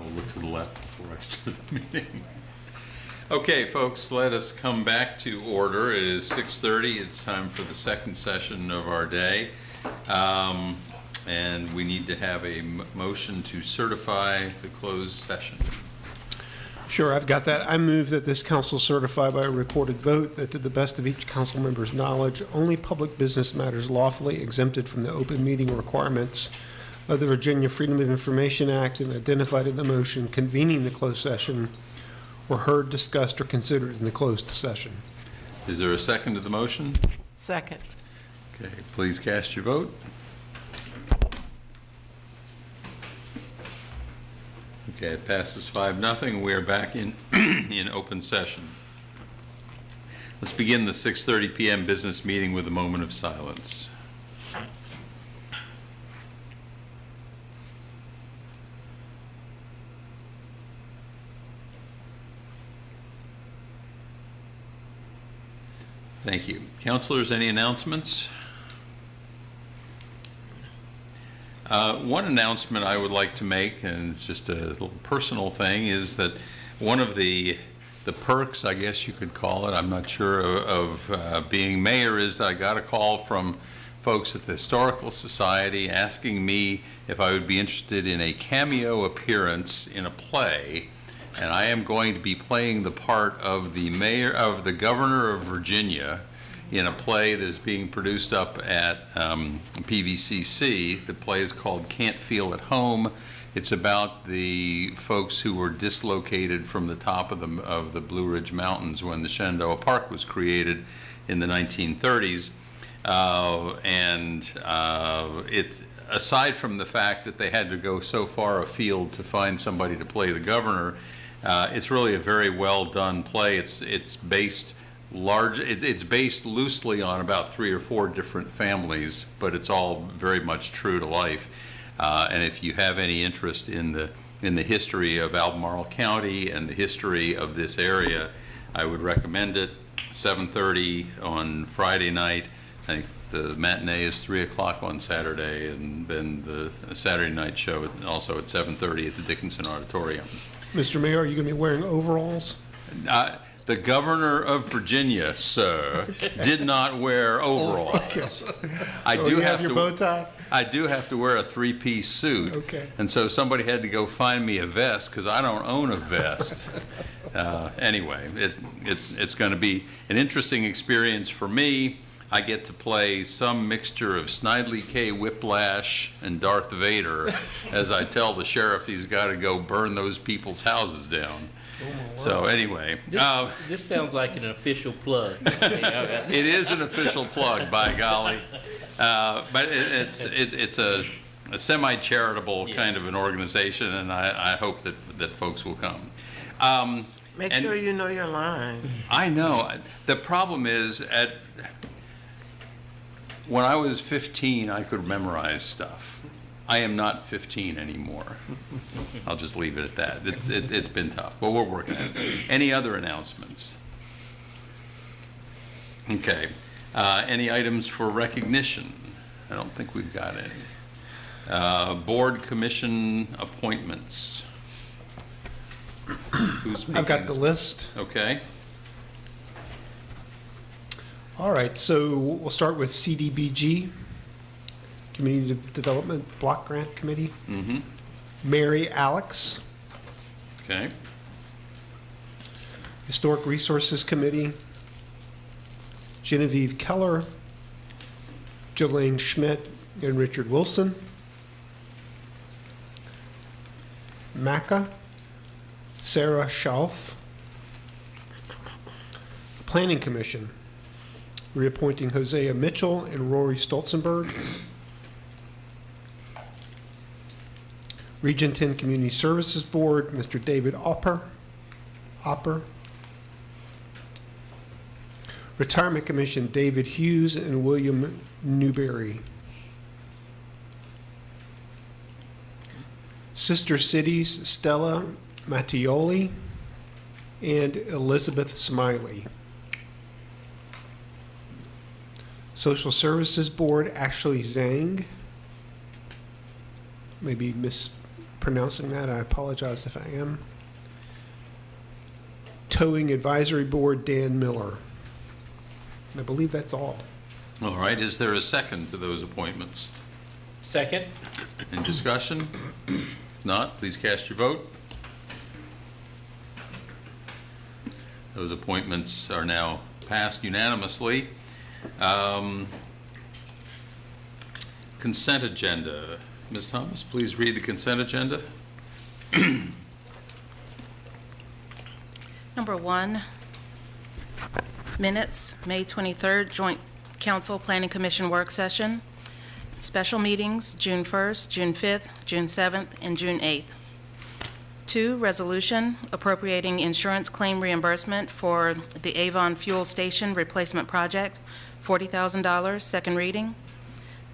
will look to the left before I start the meeting. Okay, folks, let us come back to order. It is 6:30. It's time for the second session of our day. And we need to have a motion to certify the closed session. Sure, I've got that. I move that this council certify by a recorded vote that to the best of each council member's knowledge, only public business matters lawfully exempted from the open meeting requirements of the Virginia Freedom of Information Act and identified in the motion convening the closed session were heard, discussed, or considered in the closed session. Is there a second to the motion? Second. Okay, please cast your vote. Okay, it passes 5-0. We are back in in open session. Let's begin the 6:30 p.m. business meeting with a moment of silence. Thank you. Councilors, any announcements? One announcement I would like to make, and it's just a little personal thing, is that one of the perks, I guess you could call it, I'm not sure, of being mayor is that I got a call from folks at the Historical Society asking me if I would be interested in a cameo appearance in a play, and I am going to be playing the part of the governor of Virginia in a play that is being produced up at PVCC. The play is called Can't Feel at Home. It's about the folks who were dislocated from the top of the Blue Ridge Mountains when the Shenandoah Park was created in the 1930s. It's, aside from the fact that they had to go so far afield to find somebody to play the governor, it's really a very well done play. It's based loosely on about 3 or 4 different families, but it's all very much true to life. And if you have any interest in the history of Albemarle County and the history of this area, I would recommend it. 7:30 on Friday night. I think the matinee is 3 o'clock on Saturday, and then the Saturday night show also at 7:30 at the Dickinson Auditorium. Mr. Mayor, are you going to be wearing overalls? The governor of Virginia, sir, did not wear overalls. I do you have your to bow tie? I do have to wear a 3-piece suit. Okay. And so somebody had to go find me a vest because I don't own a vest. Anyway, it's going to be an interesting experience for me. I get to play some mixture of Snidely K. Whiplash and Darth Vader as I tell the sheriff he's got to go burn those people's houses down. So anyway, This sounds like an official plug. it is an official plug, by golly. But it's a semi-charitable kind of an organization, and I hope that folks will come. Make sure you know your lines. I know. The problem is, when I was 15, I could memorize stuff. I am not 15 anymore. I'll just leave it at that. It's been tough, but we're working on it. Any other announcements? Okay. Any items for recognition? I don't think we've got any. Board commission appointments. Who's I've got making the this? list. Okay. All right, so we'll start with CDBG, Community Development Block Grant Committee. Mm-hmm. Mary Alex, Okay. Historic Resources Committee. Genevieve Keller, Jolene Schmidt, and Richard Wilson. MACA, Sarah Schauf. Planning Commission, reappointing Hosea Mitchell and Rory Stolzenberg. Region 10 Community Services Board, Mr. David Opper. Retirement Commission, David Hughes and William Newberry. Sister Cities, Stella Mattioli and Elizabeth Smiley. Social Services Board, Ashley Zhang. Maybe pronouncing that. I apologize if I am. Towing Advisory Board, Dan Miller. I believe that's all. All right, is there a second to those appointments? Second? Any discussion? If not, please cast your vote. Those appointments are now passed unanimously. Consent agenda. Ms. Thomas, please read the consent agenda. Number 1, minutes, May 23rd, Joint Council Planning Commission work session. Special meetings, June 1st, June 5th, June 7th, and June 8th. 2, resolution appropriating insurance claim reimbursement for the Avon Fuel Station Replacement Project, $40,000, second reading.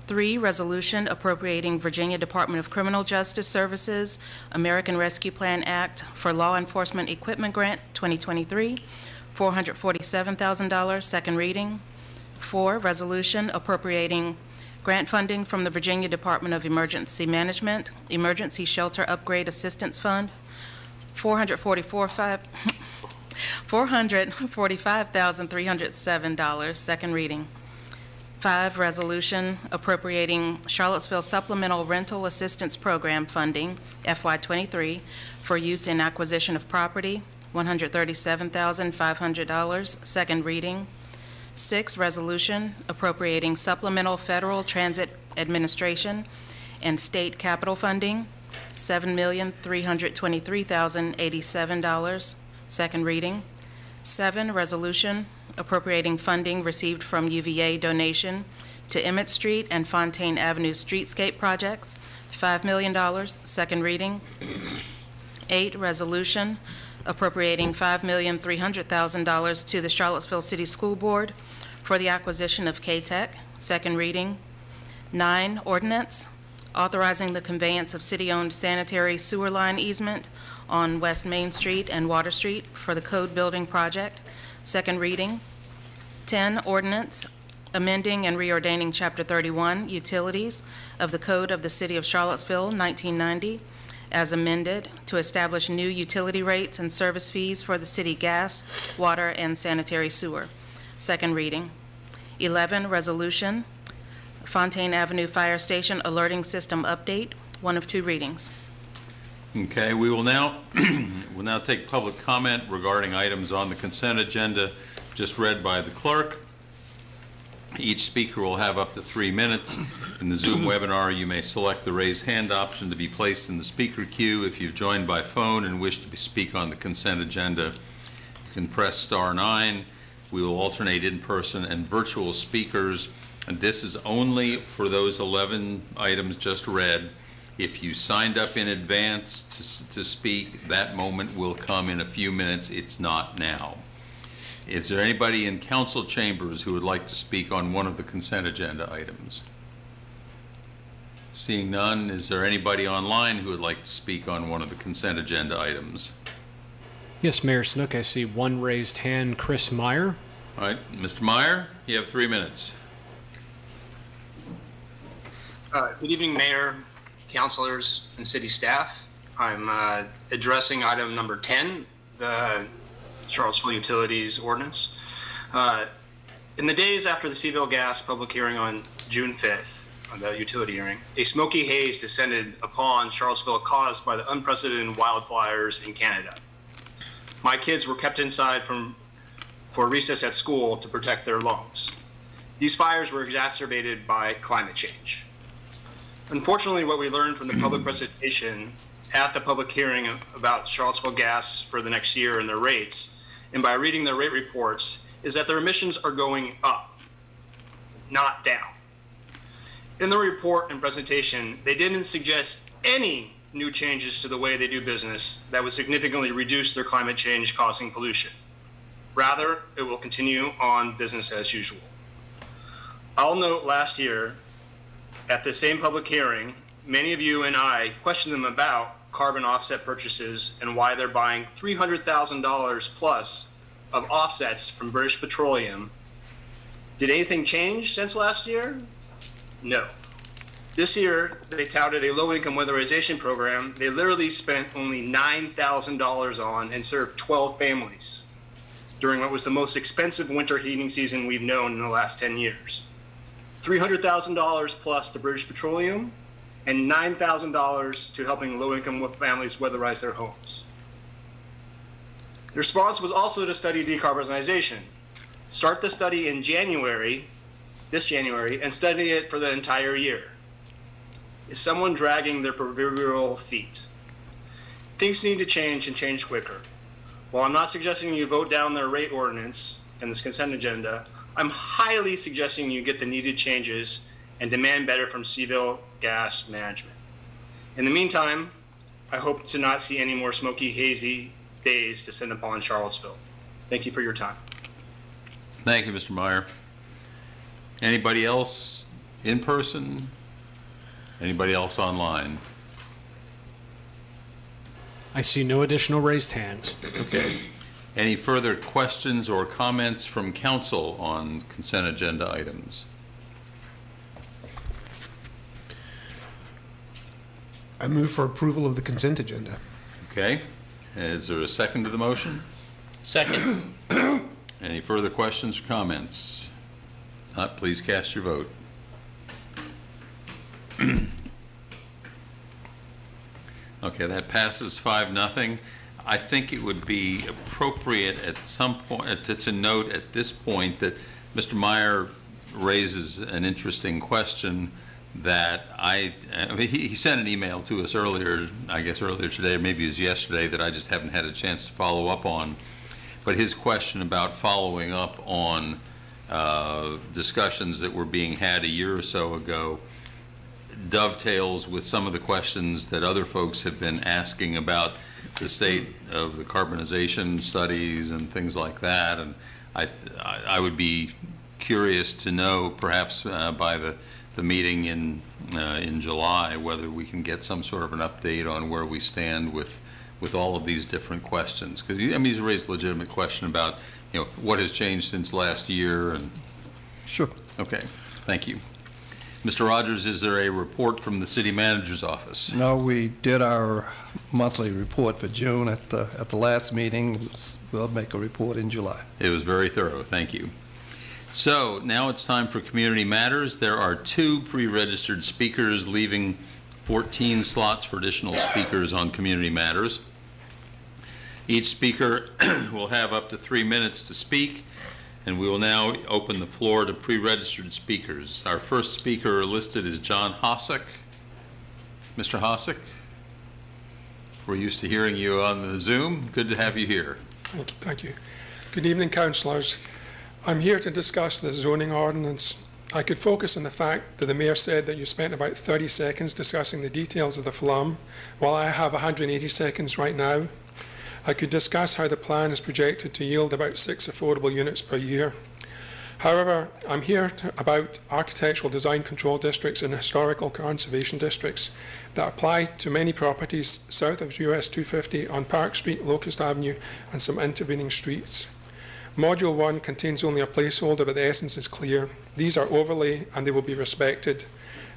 3, resolution appropriating Virginia Department of Criminal Justice Services American Rescue Plan Act for Law Enforcement Equipment Grant 2023, $447,000, second reading. 4, resolution appropriating grant funding from the Virginia Department of Emergency Management Emergency Shelter Upgrade Assistance Fund, $445,307, second reading. 5, resolution appropriating Charlottesville Supplemental Rental Assistance Program funding, FY23, for use in acquisition of property, $137,500, second reading. 6, resolution appropriating supplemental Federal Transit Administration and state capital funding, $7,323,087, second reading. 7, resolution appropriating funding received from UVA donation to Emmett Street and Fontaine Avenue streetscape projects, $5 million, second reading. 8, resolution appropriating $5,300,000 to the Charlottesville City School Board for the acquisition of K-Tech, second reading. 9, ordinance authorizing the conveyance of city-owned sanitary sewer line easement on West Main Street and Water Street for the Code Building Project, second reading. 10, ordinance amending and reordaining Chapter 31, Utilities of the Code of the City of Charlottesville, 1990, as amended to establish new utility rates and service fees for the city gas, water, and sanitary sewer, second reading. 11, resolution Fontaine Avenue Fire Station Alerting System Update, one of 2 readings. Okay, we will now, we'll now take public comment regarding items on the consent agenda just read by the clerk. Each speaker will have up to 3 minutes. In the Zoom webinar, you may select the raise hand option to be placed in the speaker queue. If you've joined by phone and wish to speak on the consent agenda, you can press *9. We will alternate in-person and virtual speakers, and this is only for those 11 items just read. If you signed up in advance to speak, that moment will come in a few minutes. It's not now. Is there anybody in council chambers who would like to speak on one of the consent agenda items? Seeing none, is there anybody online who would like to speak on one of the consent agenda items? Yes, Mayor Snook, I see one raised hand, Chris Meyer. All right, Mr. Meyer, you have 3 minutes. Good evening, Mayor, councilors, and city staff. I'm addressing item number 10, the Charlottesville Utilities Ordinance. In the days after the Seaville Gas public hearing on June 5th, on the utility hearing, a smoky haze descended upon Charlottesville caused by the unprecedented wildfires in Canada. My kids were kept inside for recess at school to protect their lungs. These fires were exacerbated by climate change. Unfortunately, what we learned from the public presentation at the public hearing about Charlottesville Gas for the next year and their rates, and by reading their rate reports, is that their emissions are going up, not down. In the report and presentation, they didn't suggest any new changes to the way they do business that would significantly reduce their climate change causing pollution. Rather, it will continue on business as usual. I'll note last year, at the same public hearing, many of you and I questioned them about carbon offset purchases and why they're buying $300,000 plus of offsets from British Petroleum. Did anything change since last year? No. This year, they touted a low-income weatherization program they literally spent only $9,000 on and served 12 families during what was the most expensive winter heating season we've known in the last 10 years. $300,000 plus to British Petroleum and $9,000 to helping low-income families weatherize their homes. The response was also to study decarbonization. Start the study in this January, and study it for the entire year. Is someone dragging their proverbial feet? Things need to change and change quicker. While I'm not suggesting you vote down their rate ordinance and this consent agenda, I'm highly suggesting you get the needed changes and demand better from Seaville Gas Management. In the meantime, I hope to not see any more smoky, hazy days descend upon Charlottesville. Thank you for your time. Thank you, Mr. Meyer. Anybody else in person? Anybody else online? I see no additional raised hands. Okay. Any further questions or comments from council on consent agenda items? I move for approval of the consent agenda. Okay. Is there a second to the motion? Second. Any further questions or comments? Not, please cast your vote. Okay, that passes 5-0. I think it would be appropriate at some point to note at this point that Mr. Meyer raises an interesting question that he sent an email to us earlier, I guess earlier today, or maybe it was yesterday, that I just haven't had a chance to follow up on. But his question about following up on discussions that were being had a year or so ago dovetails with some of the questions that other folks have been asking about the state of the carbonization studies and things like that. And I would be curious to know, perhaps by the meeting in July, whether we can get some sort of an update on where we stand with all of these different questions. Because he's raised a legitimate question about what has changed since last year. And sure. Okay, thank you. Mr. Rogers, is there a report from the city manager's office? No, we did our monthly report for June at the last meeting. We'll make a report in July. It was very thorough, thank you. So now it's time for community matters. There are 2 pre-registered speakers, leaving 14 slots for additional speakers on community matters. Each speaker will have up to 3 minutes to speak, and we will now open the floor to pre-registered speakers. Our first speaker listed is John Hossack. Mr. Hossack, we're used to hearing you on the Zoom. Good to have you here. Thank you. Good evening, councillors. I'm here to discuss the zoning ordinance. I could focus on the fact that the mayor said that you spent about 30 seconds discussing the details of the FLUM, while I have 180 seconds right now. I could discuss how the plan is projected to yield about 6 affordable units per year. However, I'm here about architectural design control districts and historical conservation districts that apply to many properties south of US 250 on Park Street, Locust Avenue, and some intervening streets. Module 1 contains only a placeholder, but the essence is clear. These are overlay and they will be respected.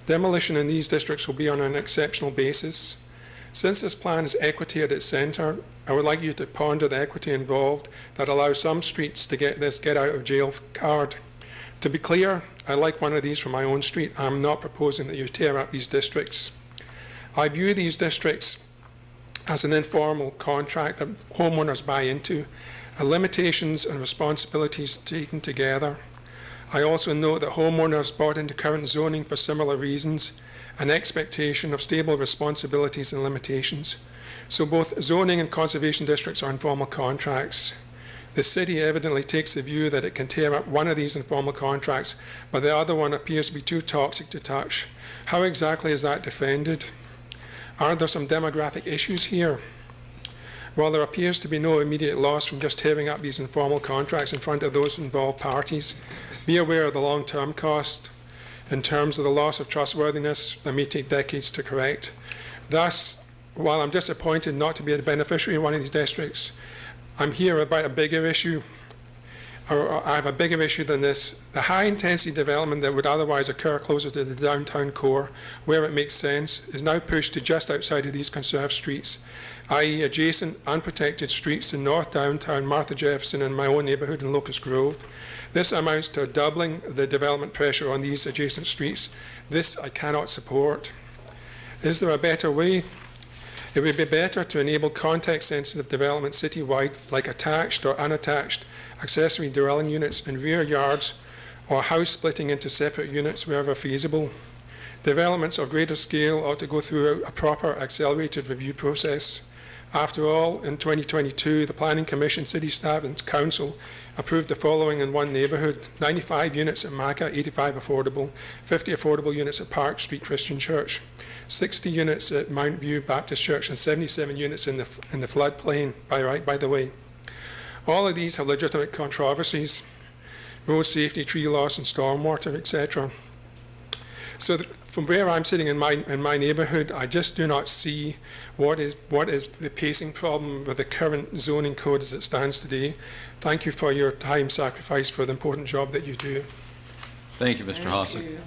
Demolition in these districts will be on an exceptional basis. Since this plan is equity at its centre, I would like you to ponder the equity involved that allows some streets to get this get out of jail card. To be clear, I like one of these from my own street. I'm not proposing that you tear up these districts. I view these districts as an informal contract that homeowners buy into, limitations and responsibilities taken together. I also note that homeowners bought into current zoning for similar reasons, an expectation of stable responsibilities and limitations. So both zoning and conservation districts are informal contracts. The city evidently takes the view that it can tear up one of these informal contracts, but the other one appears to be too toxic to touch. How exactly is that defended? Are there some demographic issues here? While there appears to be no immediate loss from just tearing up these informal contracts in front of those involved parties, be aware of the long-term cost in terms of the loss of trustworthiness that may take decades to correct. Thus, while I'm disappointed not to be a beneficiary of one of these districts, I'm here about a bigger issue. I have a bigger issue than this. The high-intensity development that would otherwise occur closer to the downtown core, where it makes sense, is now pushed to just outside of these conserved streets, i.e. adjacent unprotected streets in North Downtown, Martha Jefferson, and my own neighbourhood in Locust Grove. This amounts to doubling the development pressure on these adjacent streets. This I cannot support. Is there a better way? It would be better to enable context-sensitive development citywide, like attached or unattached accessory dwelling units in rear yards, or house splitting into separate units wherever feasible. Developments of greater scale ought to go through a proper accelerated review process. After all, in 2022, the Planning Commission, City Staff and Council approved the following in one neighbourhood: 95 units at Maca, 85 affordable, 50 affordable units at Park Street Christian Church, 60 units at Mount View Baptist Church, and 77 units in the floodplain, by the way. All of these have legitimate controversies: road safety, tree loss, and stormwater, etc. So from where I'm sitting in my neighbourhood, I just do not see what is the pacing problem with the current zoning code as it stands today. Thank you for your time sacrifice for the important job that you do. Thank you, Mr. Hossack.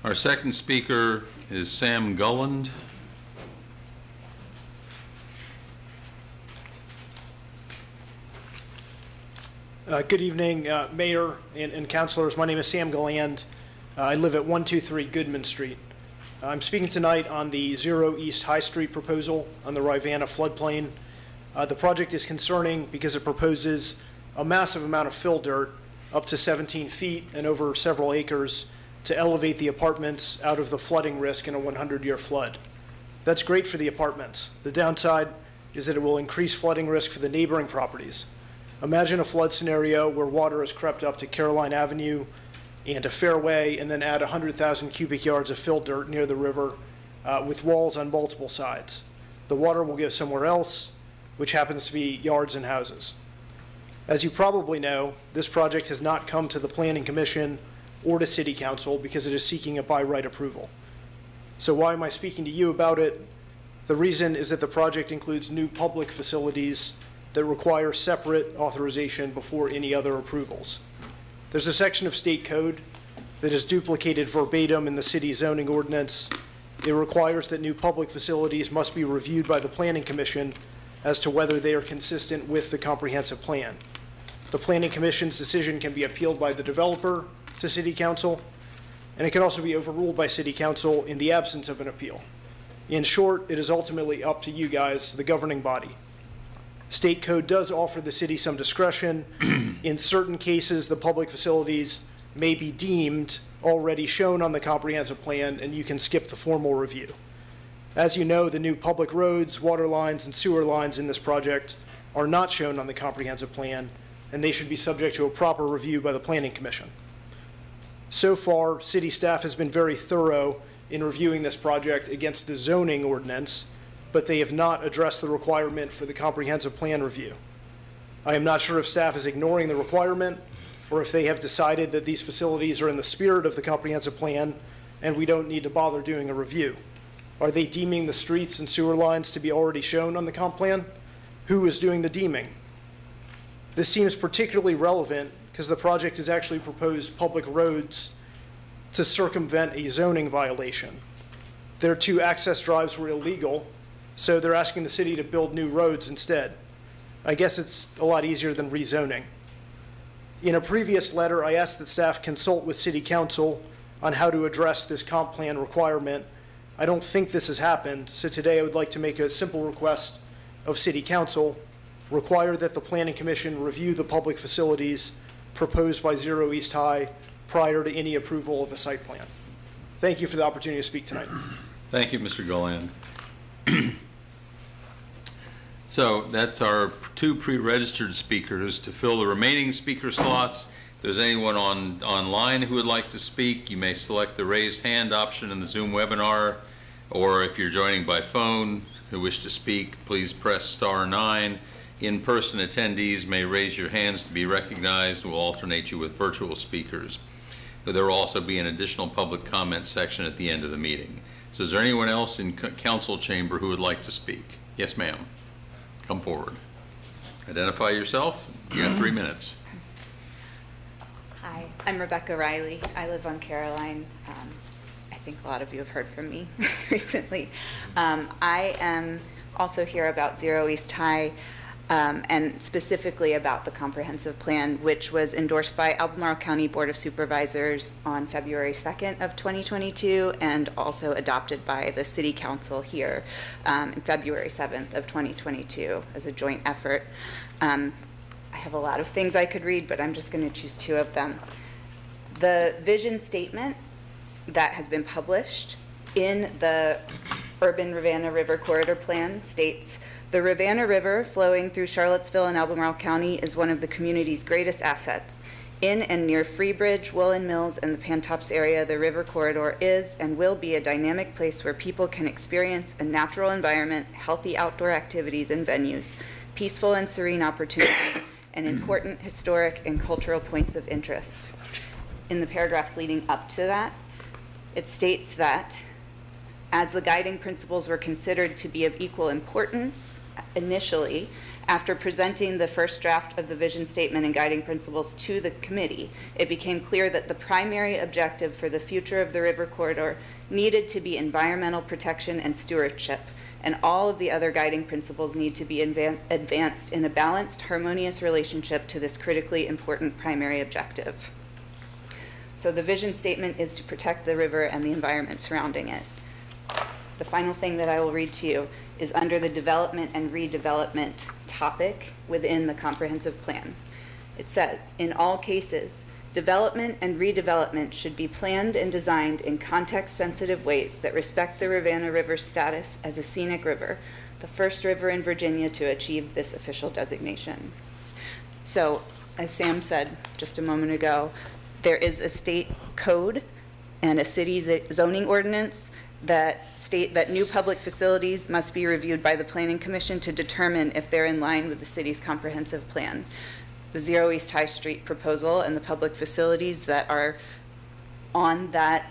Our second speaker is Sam Gulland. Good evening, Mayor and Councilors. My name is Sam Galland. I live at 123 Goodman Street. I'm speaking tonight on the Zero East High Street proposal on the Rivanna floodplain. The project is concerning because it proposes a massive amount of fill dirt, up to 17 feet and over several acres, to elevate the apartments out of the flooding risk in a 100-year flood. That's great for the apartments. The downside is that it will increase flooding risk for the neighboring properties. Imagine a flood scenario where water has crept up to Caroline Avenue and a fairway, and then add 100,000 cubic yards of fill dirt near the river with walls on multiple sides. The water will go somewhere else, which happens to be yards and houses. As you probably know, this project has not come to the Planning Commission or to City Council because it is seeking a by right approval. So why am I speaking to you about it? The reason is that the project includes new public facilities that require separate authorization before any other approvals. There's a section of state code that is duplicated verbatim in the city zoning ordinance. It requires that new public facilities must be reviewed by the Planning Commission as to whether they are consistent with the comprehensive plan. The Planning Commission's decision can be appealed by the developer to City Council, and it can also be overruled by City Council in the absence of an appeal. In short, it is ultimately up to you guys, the governing body. State code does offer the city some discretion. In certain cases, the public facilities may be deemed already shown on the comprehensive plan, and you can skip the formal review. As you know, the new public roads, water lines, and sewer lines in this project are not shown on the comprehensive plan, and they should be subject to a proper review by the Planning Commission. So far, city staff has been very thorough in reviewing this project against the zoning ordinance, but they have not addressed the requirement for the comprehensive plan review. I am not sure if staff is ignoring the requirement or if they have decided that these facilities are in the spirit of the comprehensive plan and we don't need to bother doing a review. Are they deeming the streets and sewer lines to be already shown on the comp plan? Who is doing the deeming? This seems particularly relevant because the project has actually proposed public roads to circumvent a zoning violation. Their two access drives were illegal, so they're asking the city to build new roads instead. I guess it's a lot easier than rezoning. In a previous letter, I asked that staff consult with City Council on how to address this comp plan requirement. I don't think this has happened, so today I would like to make a simple request of City Council, require that the Planning Commission review the public facilities proposed by Zero East High prior to any approval of a site plan. Thank you for the opportunity to speak tonight. Thank you, Mr. Golan. So that's our two pre-registered speakers. To fill the remaining speaker slots, if there's anyone online who would like to speak, you may select the raised hand option in the Zoom webinar, or if you're joining by phone who wish to speak, please press *9. In-person attendees may raise your hands to be recognized. We'll alternate you with virtual speakers. There will also be an additional public comment section at the end of the meeting. So is there anyone else in council chamber who would like to speak? Yes, ma'am. Come forward. Identify yourself. You got 3 minutes. Hi, I'm Rebecca Riley. I live on Caroline. I think a lot of you have heard from me recently. I am also here about Zero East High, and specifically about the comprehensive plan, which was endorsed by Albemarle County Board of Supervisors on February 2nd of 2022, and also adopted by the City Council here in February 7th of 2022 as a joint effort. I have a lot of things I could read, but I'm just going to choose 2 of them. The vision statement that has been published in the Urban Rivanna River Corridor Plan states, "The Rivanna River flowing through Charlottesville and Albemarle County is one of the community's greatest assets. In and near Freebridge, Woolen Mills, and the Pantops area, the river corridor is and will be a dynamic place where people can experience a natural environment, healthy outdoor activities and venues, peaceful and serene opportunities, and important historic and cultural points of interest." In the paragraphs leading up to that, it states that as the guiding principles were considered to be of equal importance initially, after presenting the first draft of the vision statement and guiding principles to the committee, it became clear that the primary objective for the future of the river corridor needed to be environmental protection and stewardship, and all of the other guiding principles need to be advanced in a balanced, harmonious relationship to this critically important primary objective. So the vision statement is to protect the river and the environment surrounding it. The final thing that I will read to you is under the development and redevelopment topic within the comprehensive plan. It says, "In all cases, development and redevelopment should be planned and designed in context-sensitive ways that respect the Rivanna River's status as a scenic river, the first river in Virginia to achieve this official designation." So, as Sam said just a moment ago, there is a state code and a city zoning ordinance that state that new public facilities must be reviewed by the Planning Commission to determine if they're in line with the city's comprehensive plan. The Zero East High Street proposal and the public facilities that are on that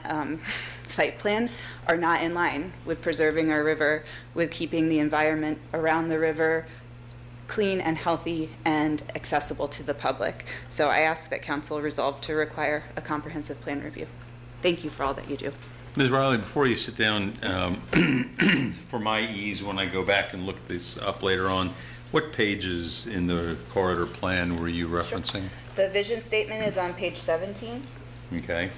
site plan are not in line with preserving our river, with keeping the environment around the river clean and healthy and accessible to the public. So I ask that council resolve to require a comprehensive plan review. Thank you for all that you do. Ms. Riley, before you sit down, for my ease, when I go back and look this up later on, what pages in the corridor plan were you referencing? The vision statement is on page 17, Okay,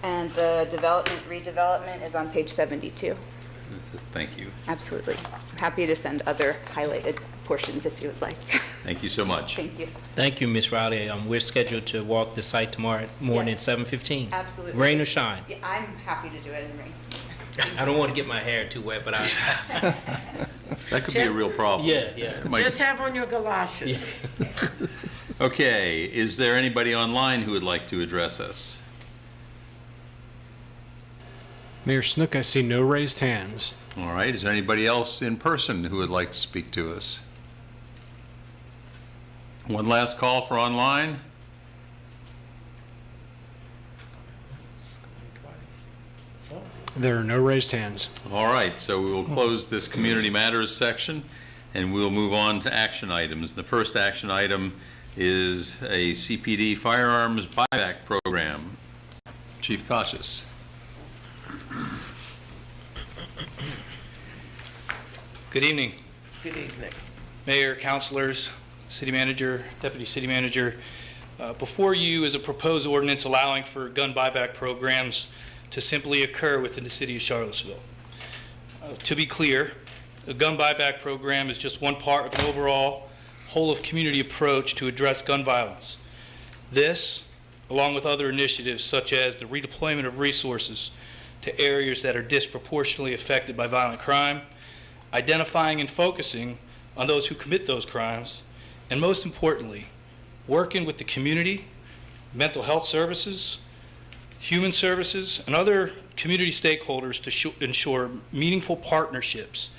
and the development, redevelopment is on page 72. thank you. Absolutely. I'm happy to send other highlighted portions if you would like. Thank you so much. Thank you. Thank you, Ms. Riley. We're scheduled to walk the site tomorrow morning at Yes. 7:15. Absolutely. Rain or shine. Yeah, I'm happy to do it in rain. I don't want to get my hair too wet, but That could be a real problem. yeah. It might- Just have on your galoshes. Okay, is there anybody online who would like to address us? Mayor Snook, I see no raised hands. All right, is there anybody else in person who would like to speak to us? One last call for online. There are no raised hands. All right, so we will close this Community Matters section, and we'll move on to action items. The first action item is a CPD firearms buyback program. Chief Cautious. Good evening, Good evening. Mayor, councilors, city manager, deputy city manager. Before you is a proposed ordinance allowing for gun buyback programs to simply occur within the city of Charlottesville. To be clear, a gun buyback program is just one part of an overall whole-of-community approach to address gun violence. This, along with other initiatives such as the redeployment of resources to areas that are disproportionately affected by violent crime, identifying and focusing on those who commit those crimes, and most importantly, working with the community, mental health services, human services, and other community stakeholders to ensure meaningful partnerships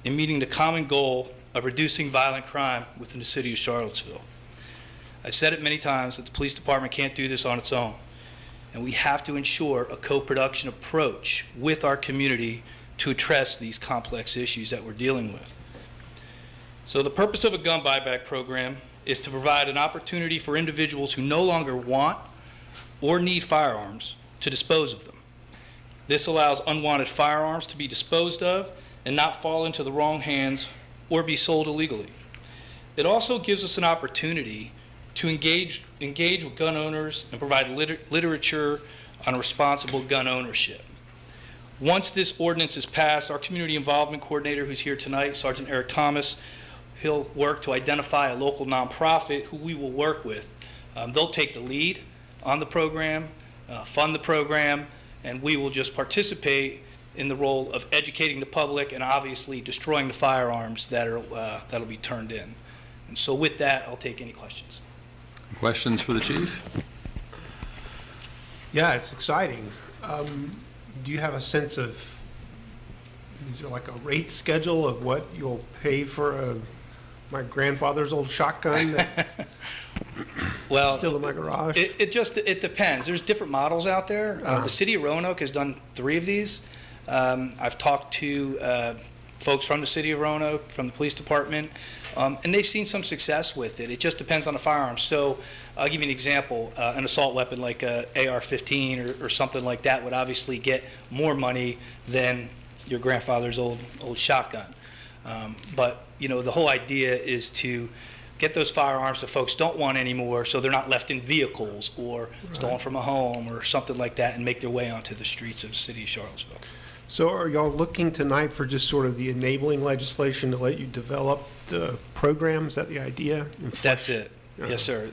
in meeting the common goal of reducing violent crime within the city of Charlottesville. I've said it many times that the police department can't do this on its own, and we have to ensure a co-production approach with our community to address these complex issues that we're dealing with. So the purpose of a gun buyback program is to provide an opportunity for individuals who no longer want or need firearms to dispose of them. This allows unwanted firearms to be disposed of and not fall into the wrong hands or be sold illegally. It also gives us an opportunity to engage with gun owners and provide literature on responsible gun ownership. Once this ordinance is passed, our community involvement coordinator, who's here tonight, Sergeant Eric Thomas, he'll work to identify a local nonprofit who we will work with. They'll take the lead on the program, fund the program, and we will just participate in the role of educating the public and obviously destroying the firearms that'll be turned in. And so with that, I'll take any questions. Questions for the chief? Yeah, it's exciting. Do you have a sense of, is there like a rate schedule of what you'll pay for my grandfather's old shotgun that Well, still in my garage? It depends. There's different models out there. The city of Roanoke has done 3 of these. I've talked to folks from the city of Roanoke, from the police department, and they've seen some success with it. It just depends on the firearm. So I'll give you an example. An assault weapon like a AR-15 or something like that would obviously get more money than your grandfather's old shotgun. But you know, the whole idea is to get those firearms that folks don't want anymore, so they're not left in vehicles or stolen from a home or something like that, and make their way onto the streets of the city of Charlottesville. So are y'all looking tonight for just sort of the enabling legislation to let you develop the program? Is that the idea? That's it. Yes, sir.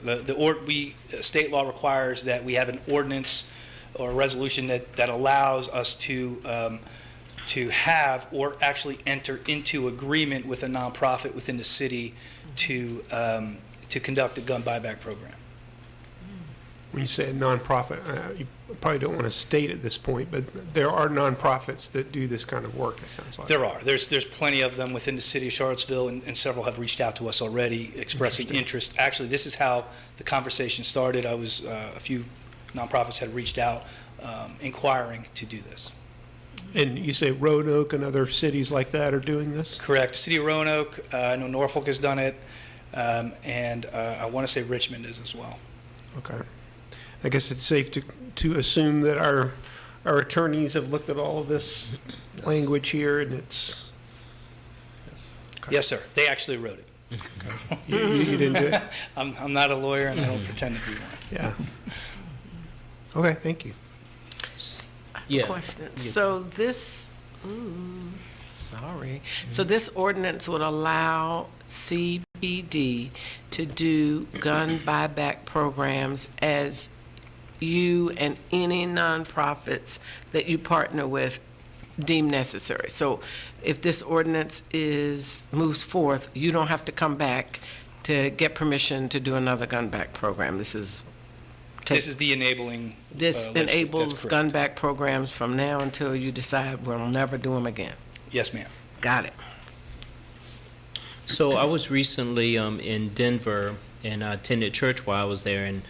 State law requires that we have an ordinance or a resolution that allows us to have or actually enter into agreement with a nonprofit within the city to conduct a gun buyback program. When you say a nonprofit, you probably don't want to state at this point, but there are nonprofits that do this kind of work, it sounds like. There are. There's plenty of them within the city of Charlottesville, and several have reached out to us already expressing interest. Actually, this is how the conversation started. A few nonprofits had reached out inquiring to do this. And you say Roanoke and other cities like that are doing this? Correct. City of Roanoke, I know Norfolk has done it, and I want to say Richmond is as well. Okay. I guess it's safe to assume that our attorneys have looked at all of this language here, and it's... Okay. Yes, sir. They actually wrote it. You didn't do it? I'm not a lawyer, and I don't pretend to be one. Yeah. Okay, thank you. Yeah. Question. So this, So this ordinance would allow CBD to do gun buyback programs as you and any nonprofits that you partner with deem necessary. So if this ordinance moves forth, you don't have to come back to get permission to do another gun back program. This is the enabling. This enables gun back programs from now until you decide we'll never do them again. Yes, ma'am. Got it. So I was recently in Denver, and I attended church while I was there, and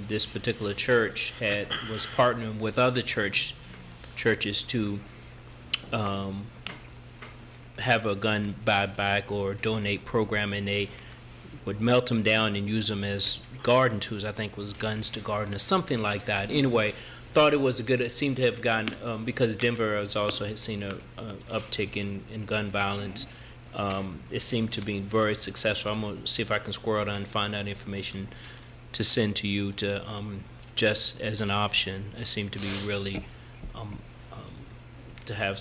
this particular church was partnering with other churches to have a gun buyback or donate program, and they would melt them down and use them as garden tools. I think it was Guns to Garden or something like that. Anyway, thought it was it seemed to have gotten, because Denver has seen a uptick in gun violence. It seemed to be very successful. I'm going to see if I can squirrel it out and find out information to send to you to just as an option. It seemed to be really to have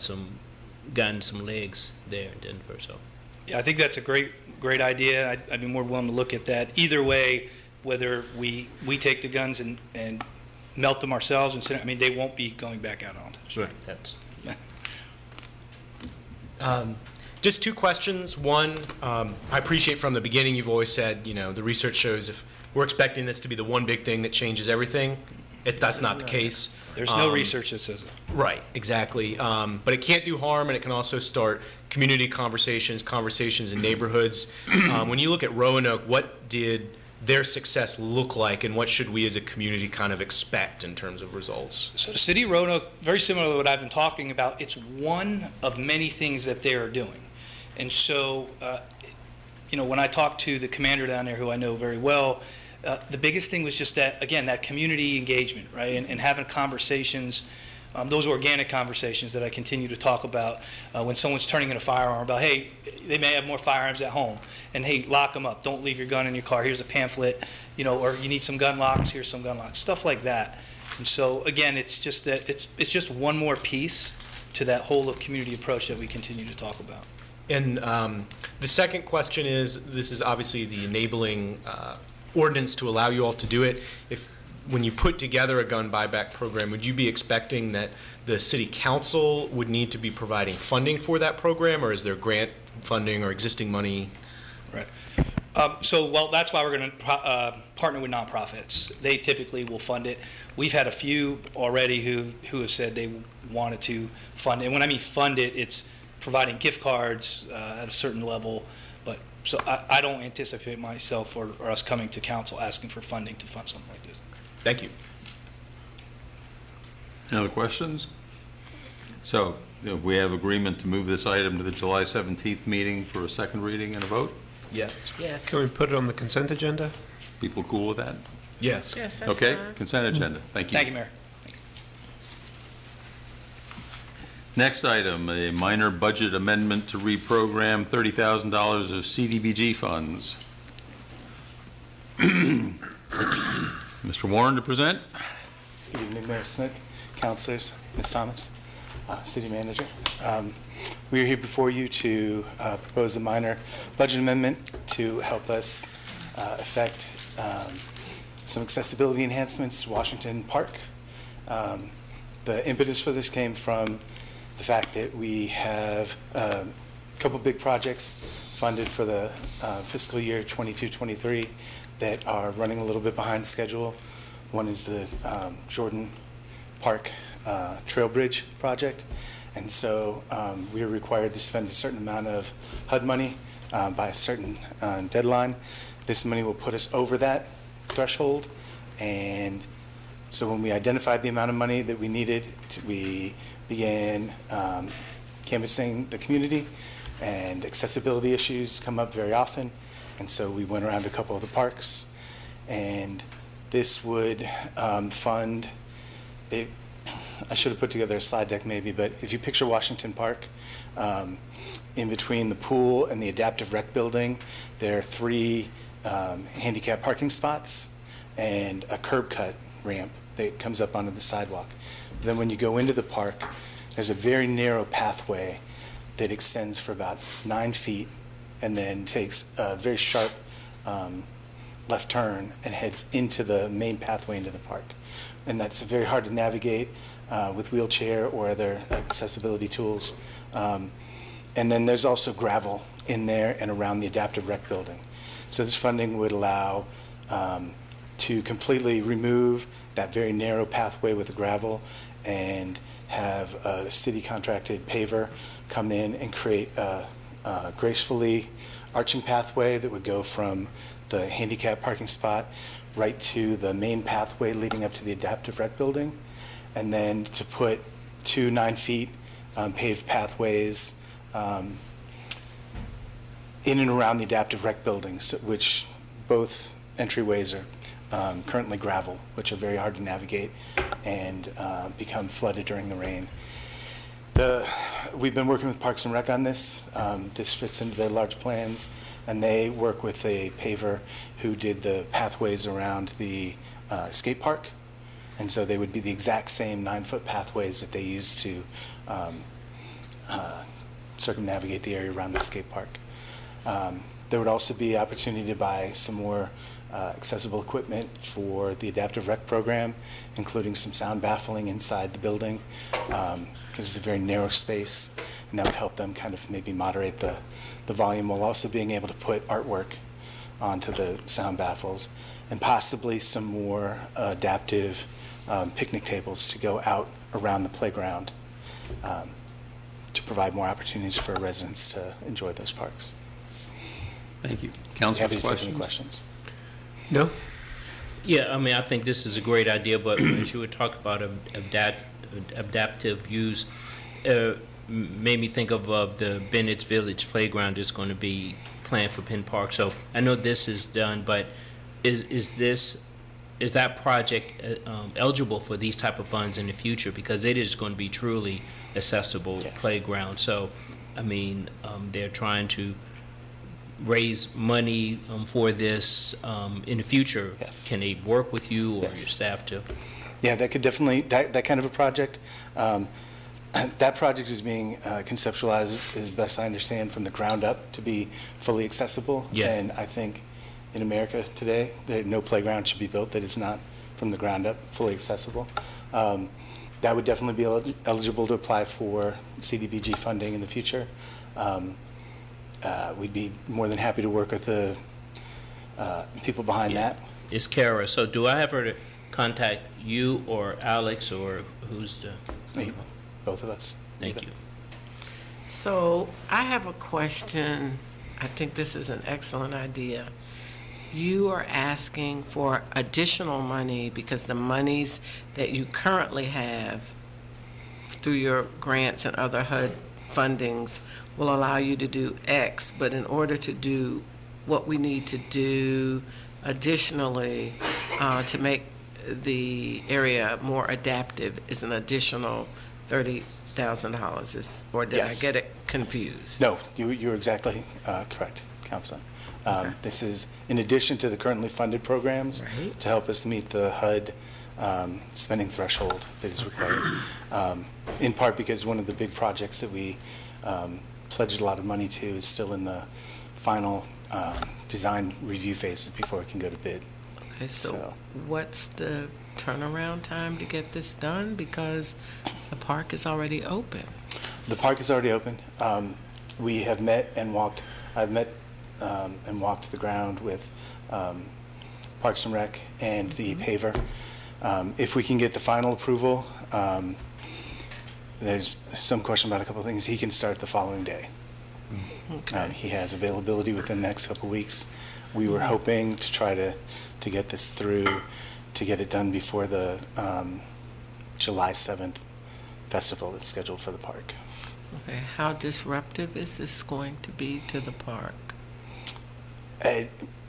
gotten some legs there in Denver. So yeah, I think that's a great idea. I'd be more willing to look at that. Either way, whether we take the guns and melt them ourselves and send, they won't be going back out onto the street. Right. Just 2 questions. One, I appreciate from the beginning you've always said, the research shows if we're expecting this to be the one big thing that changes everything, that's not the case. There's no research that says it. Right, exactly. But it can't do harm, and it can also start community conversations in neighborhoods. When you look at Roanoke, what did their success look like, and what should we as a community kind of expect in terms of results? So the city of Roanoke, very similar to what I've been talking about, it's one of many things that they are doing. And so, when I talked to the commander down there, who I know very well, the biggest thing was just that, again, that community engagement, right? And having conversations, those organic conversations that I continue to talk about when someone's turning in a firearm about, hey, they may have more firearms at home, and hey, lock them up. Don't leave your gun in your car. Here's a pamphlet, or you need some gun locks. Here's some gun locks. Stuff like that. And so, again, it's just that it's just one more piece to that whole community approach that we continue to talk about. And the second question is, this is obviously the enabling ordinance to allow you all to do it. When you put together a gun buyback program, would you be expecting that the city council would need to be providing funding for that program, or is there grant funding or existing money? Right. That's why we're going to partner with nonprofits. They typically will fund it. We've had a few already who have said they wanted to fund it. And when I mean fund it, it's providing gift cards at a certain level. But so I don't anticipate myself or us coming to council asking for funding to fund something like this. Thank you. Any other questions? So we have agreement to move this item to the July 17th meeting for a second reading and a vote? Yes. Yes. Can we put it on the consent agenda? People cool with that? Yes. Yes, that's Okay, fine. consent agenda. Thank you. Thank you, Mayor. Next item, a minor budget amendment to reprogram $30,000 of CDBG funds. Mr. Warren to present. Good evening, Mayor Snook, councilors, Ms. Thomas, city manager. We are here before you to propose a minor budget amendment to help us effect some accessibility enhancements to Washington Park. The impetus for this came from the fact that we have a couple big projects funded for the fiscal year 22-23 that are running a little bit behind schedule. One is the Jordan Park Trail Bridge project. And so we are required to spend a certain amount of HUD money by a certain deadline. This money will put us over that threshold. And so when we identified the amount of money that we needed, we began canvassing the community, and accessibility issues come up very often. And so we went around a couple of the parks, and this would fund it. I should have put together a slide deck maybe, but if you picture Washington Park, in between the pool and the adaptive rec building, there are 3 handicap parking spots and a curb cut ramp that comes up onto the sidewalk. Then when you go into the park, there's a very narrow pathway that extends for about 9 feet and then takes a very sharp left turn and heads into the main pathway into the park. And that's very hard to navigate with wheelchair or other accessibility tools. And then there's also gravel in there and around the adaptive rec building. So this funding would allow to completely remove that very narrow pathway with the gravel and have a city contracted paver come in and create a gracefully arching pathway that would go from the handicap parking spot right to the main pathway leading up to the adaptive rec building, and then to put 2 9-feet paved pathways in and around the adaptive rec buildings, which both entryways are currently gravel, which are very hard to navigate and become flooded during the rain. We've been working with Parks and Rec on this. This fits into their large plans, and they work with a paver who did the pathways around the skate park. And so they would be the exact same 9-foot pathways that they use to circumnavigate the area around the skate park. There would also be opportunity to buy some more accessible equipment for the adaptive rec program, including some sound baffling inside the building, because it's a very narrow space, and that would help them kind of maybe moderate the volume, while also being able to put artwork onto the sound baffles, and possibly some more adaptive picnic tables to go out around the playground to provide more opportunities for residents to enjoy those parks. Thank you. Councilors, Happy to take any questions. No? Yeah, I mean, I think this is a great idea, but as you would talk about adaptive use, made me think of the Bennett's Village playground that's going to be planned for Penn Park. So I know this is done, but is that project eligible for these type of funds in the future? Because it is going to be truly accessible playground. So, I mean, they're trying to raise money for this in the future. Yes. Can they work with you or your staff to? Yeah, that could definitely, that kind of a project. That project is being conceptualized, as best I understand, from the ground up to be fully accessible. Yeah. And I think in America today, no playground should be built that is not from the ground up fully accessible. That would definitely be eligible to apply for CDBG funding in the future. We'd be more than happy to work with the people behind that. It's Kara. So do I have her to contact you or Alex or who's the? Both of us. Thank you. So I have a question. I think this is an excellent idea. You are asking for additional money because the monies that you currently have through your grants and other HUD fundings will allow you to do X, but in order to do what we need to do additionally to make the area more adaptive is an additional $30,000, or did Yes. I get it confused? No, you're exactly correct, Councilman. This is in addition to the currently funded programs to help us meet the HUD spending threshold that is required. In part because one of the big projects that we pledged a lot of money to is still in the final design review phases before it can go to bid. Okay, so what's the turnaround time to get this done? Because the park is already open. The park is already open. We have met and walked, I've met and walked the ground with Parks and Rec and the paver. If we can get the final approval, there's some question about a couple of things. He can start the following day. Okay. He has availability within the next couple of weeks. We were hoping to try to get this through, to get it done before the July 7th festival that's scheduled for the park. Okay, how disruptive is this going to be to the park?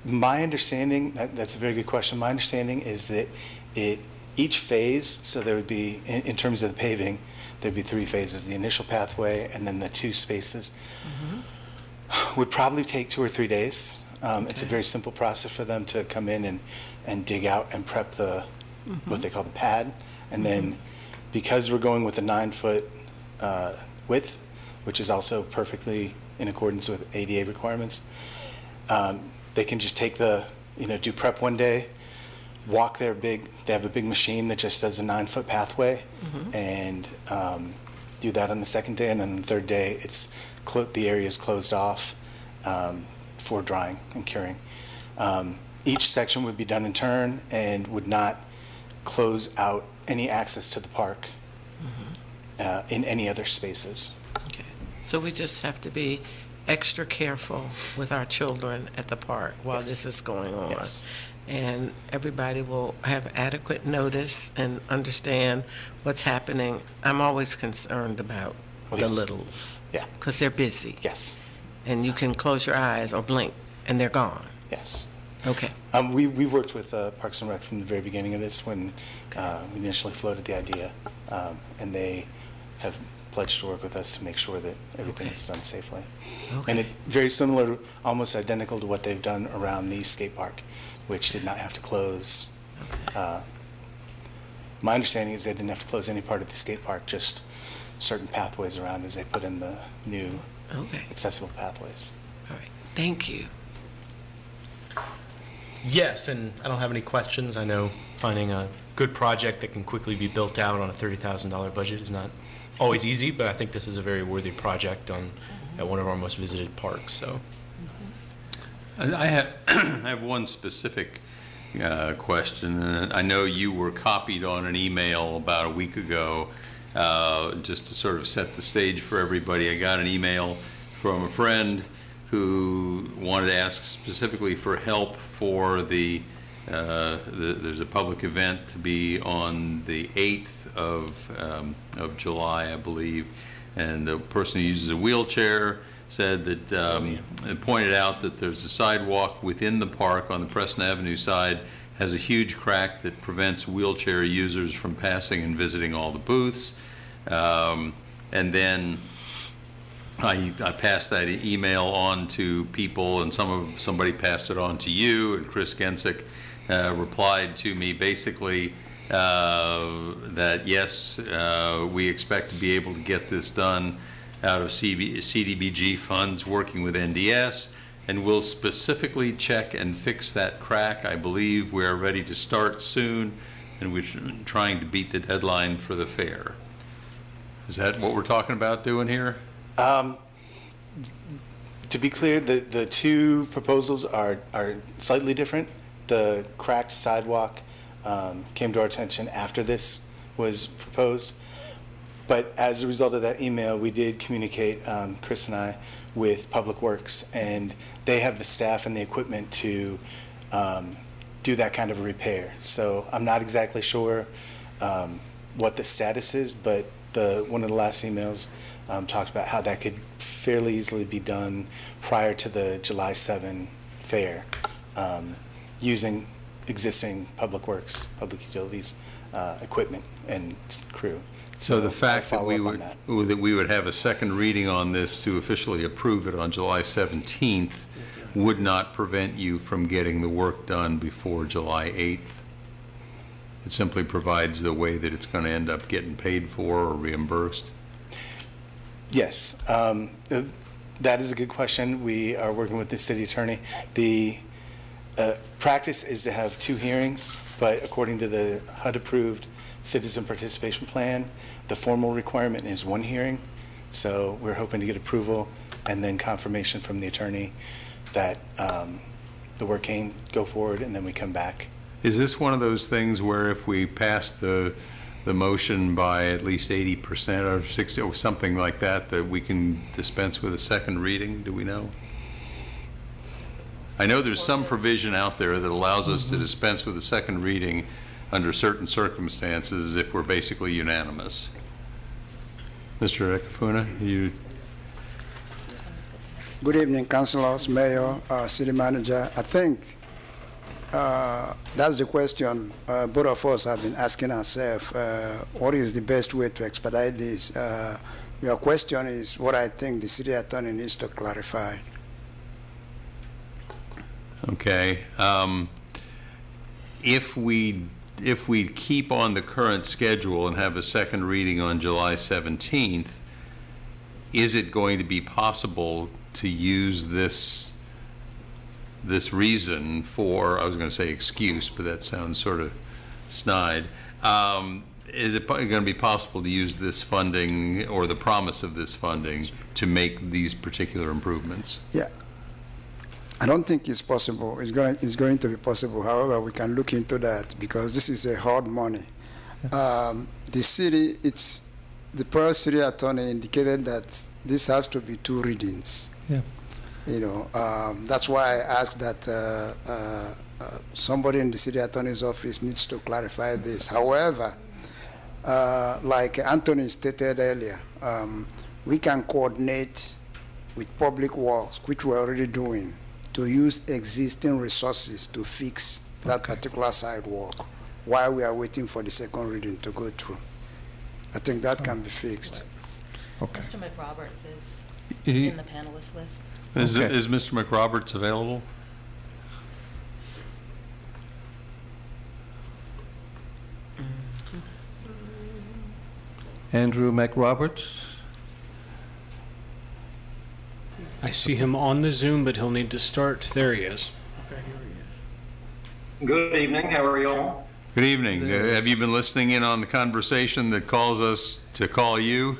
My understanding, that's a very good question. My understanding is that each phase, so there would be, in terms of the paving, there'd be 3 phases, the initial pathway and then the 2 spaces. Would probably take 2 or 3 days. It's a very simple process for them to come in and dig out and prep the, what they call the pad. And then because we're going with a 9-foot width, which is also perfectly in accordance with ADA requirements, they can just take do prep one day, walk they have a big machine that just does a 9-foot pathway, and do that on the second day, and then the third day, the area is closed off for drying and curing. Each section would be done in turn and would not close out any access to the park in any other spaces. Okay, so we just have to be extra careful with our children at the park while this is going on. Yes. And everybody will have adequate notice and understand what's happening. I'm always concerned about the littles. Yeah. Because they're busy. Yes. And you can close your eyes or blink, and they're gone. Yes. Okay. We've worked with Parks and Rec from the very beginning of this when we initially floated the idea, and they have pledged to work with us to make sure that everything is done safely. Okay. And very similar, almost identical to what they've done around the skate park, which did not have to close. My understanding is they didn't have to close any part of the skate park, just certain pathways around as they put in the new accessible pathways. All right. Thank you. Yes, and I don't have any questions. I know finding a good project that can quickly be built out on a $30,000 budget is not always easy, but I think this is a very worthy project at one of our most visited parks. So, I have one specific question, and I know you were copied on an email about a week ago, just to sort of set the stage for everybody. I got an email from a friend who wanted to ask specifically for help for there's a public event to be on the 8th of July, I believe, and the person who uses a wheelchair said that, it pointed out that there's a sidewalk within the park on the Preston Avenue side, has a huge crack that prevents wheelchair users from passing and visiting all the booths. And then I passed that email on to people, and somebody passed it on to you, and Chris Gensick replied to me basically that yes, we expect to be able to get this done out of CDBG funds working with NDS, and we'll specifically check and fix that crack. I believe we are ready to start soon, and we're trying to beat the deadline for the fair. Is that what we're talking about doing here? To be clear, the two proposals are slightly different. The cracked sidewalk came to our attention after this was proposed. But as a result of that email, we did communicate, Chris and I, with Public Works, and they have the staff and the equipment to do that kind of a repair. So I'm not exactly sure what the status is, but one of the last emails talked about how that could fairly easily be done prior to the July 7 fair, using existing Public Works, Public Utilities equipment and crew. So the fact that I'll we follow up on would, that we would have a second reading on this to officially approve it on July 17th would not prevent you from getting the work done before July 8th? It simply provides the way that it's going to end up getting paid for or reimbursed? Yes, that is a good question. We are working with the city attorney. The practice is to have 2 hearings, but according to the HUD-approved citizen participation plan, the formal requirement is 1 hearing. So we're hoping to get approval and then confirmation from the attorney that the work can go forward, and then we come back. Is this one of those things where if we pass the motion by at least 80% or 60 or something like that, that we can dispense with a second reading? Do we know? I know there's some provision out there that allows us to dispense with a second reading under certain circumstances if we're basically unanimous. Mr. Ekafuna, you... Good evening, councilors, mayor, city manager. I think that's the question both of us have been asking ourselves. What is the best way to expedite this? Your question is what I think the city attorney needs to clarify. Okay. If we keep on the current schedule and have a second reading on July 17th, is it going to be possible to use this reason for, I was going to say excuse, but that sounds sort of snide. Is it going to be possible to use this funding or the promise of this funding to make these particular improvements? Yeah. I don't think it's possible. It's going to be possible. However, we can look into that because this is a hard money. The city, the prior city attorney indicated that this has to be 2 readings. Yeah. You know, that's why I asked that somebody in the city attorney's office needs to clarify this. However, like Anthony stated earlier, we can coordinate with Public Works, which we're already doing, to use existing resources to fix that particular sidewalk while we are waiting for the second reading to go through. I think that can be fixed. Okay. Mr. McRoberts is in the panelist list. Is Okay. Mr. McRoberts available? Andrew McRoberts? I see him on the Zoom, but he'll need to start. There he is. Good evening. How are you all? Good evening. Have you been listening in on the conversation that calls us to call you?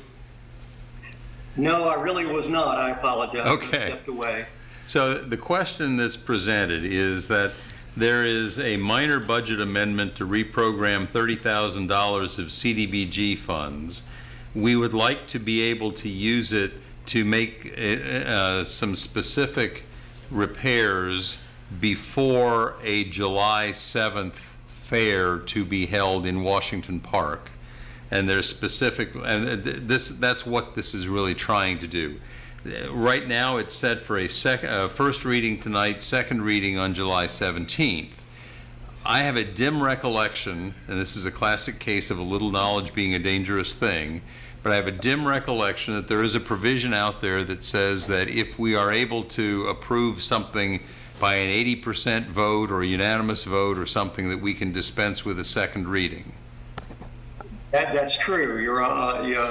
No, I really was not. I apologize. Okay. I stepped away. So the question that's presented is that there is a minor budget amendment to reprogram $30,000 of CDBG funds. We would like to be able to use it to make some specific repairs before a July 7th fair to be held in Washington Park. and there's specific, and that's what this is really trying to do. Right now, it's set for a first reading tonight, second reading on July 17th. I have a dim recollection, and this is a classic case of a little knowledge being a dangerous thing, but I have a dim recollection that there is a provision out there that says that if we are able to approve something by an 80% vote or a unanimous vote or something, that we can dispense with a second reading. That's true.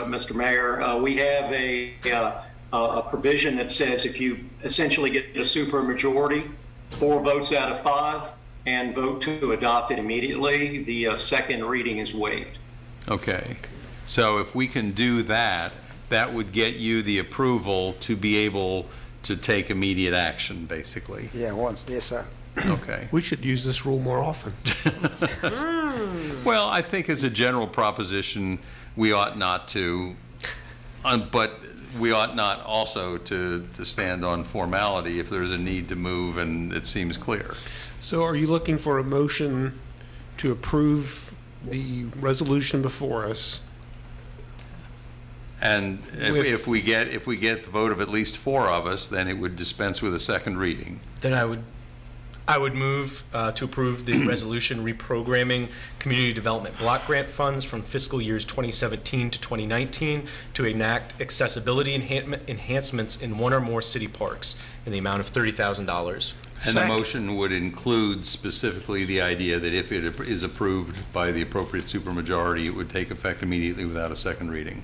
Mr. Mayor. We have a provision that says if you essentially get a supermajority, 4 votes out of 5, and vote to adopt it immediately, the second reading is waived. Okay. So if we can do that, that would get you the approval to be able to take immediate action, basically. Yeah, once. Yes, sir. Okay. We should use this rule more often. Well, I think as a general proposition, we ought not to, but we ought not also to stand on formality if there's a need to move and it seems clear. So are you looking for a motion to approve the resolution before us? And if we get the vote of at least 4 of us, then it would dispense with a second reading. Then I would move to approve the resolution reprogramming community development block grant funds from fiscal years 2017 to 2019 to enact accessibility enhancements in one or more city parks in the amount of $30,000. And the motion would include specifically the idea that if it is approved by the appropriate supermajority, it would take effect immediately without a second reading.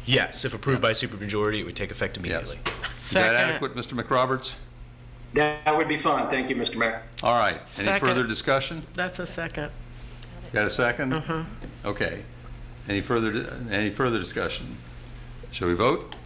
Yes, if approved by supermajority, it would take effect immediately. Yes. Is that adequate, Mr. McRoberts? That would be fine. Thank you, Mr. Mayor. All right. Any Second. further discussion? That's a second. Got a second? Okay. Any further discussion? Shall we vote?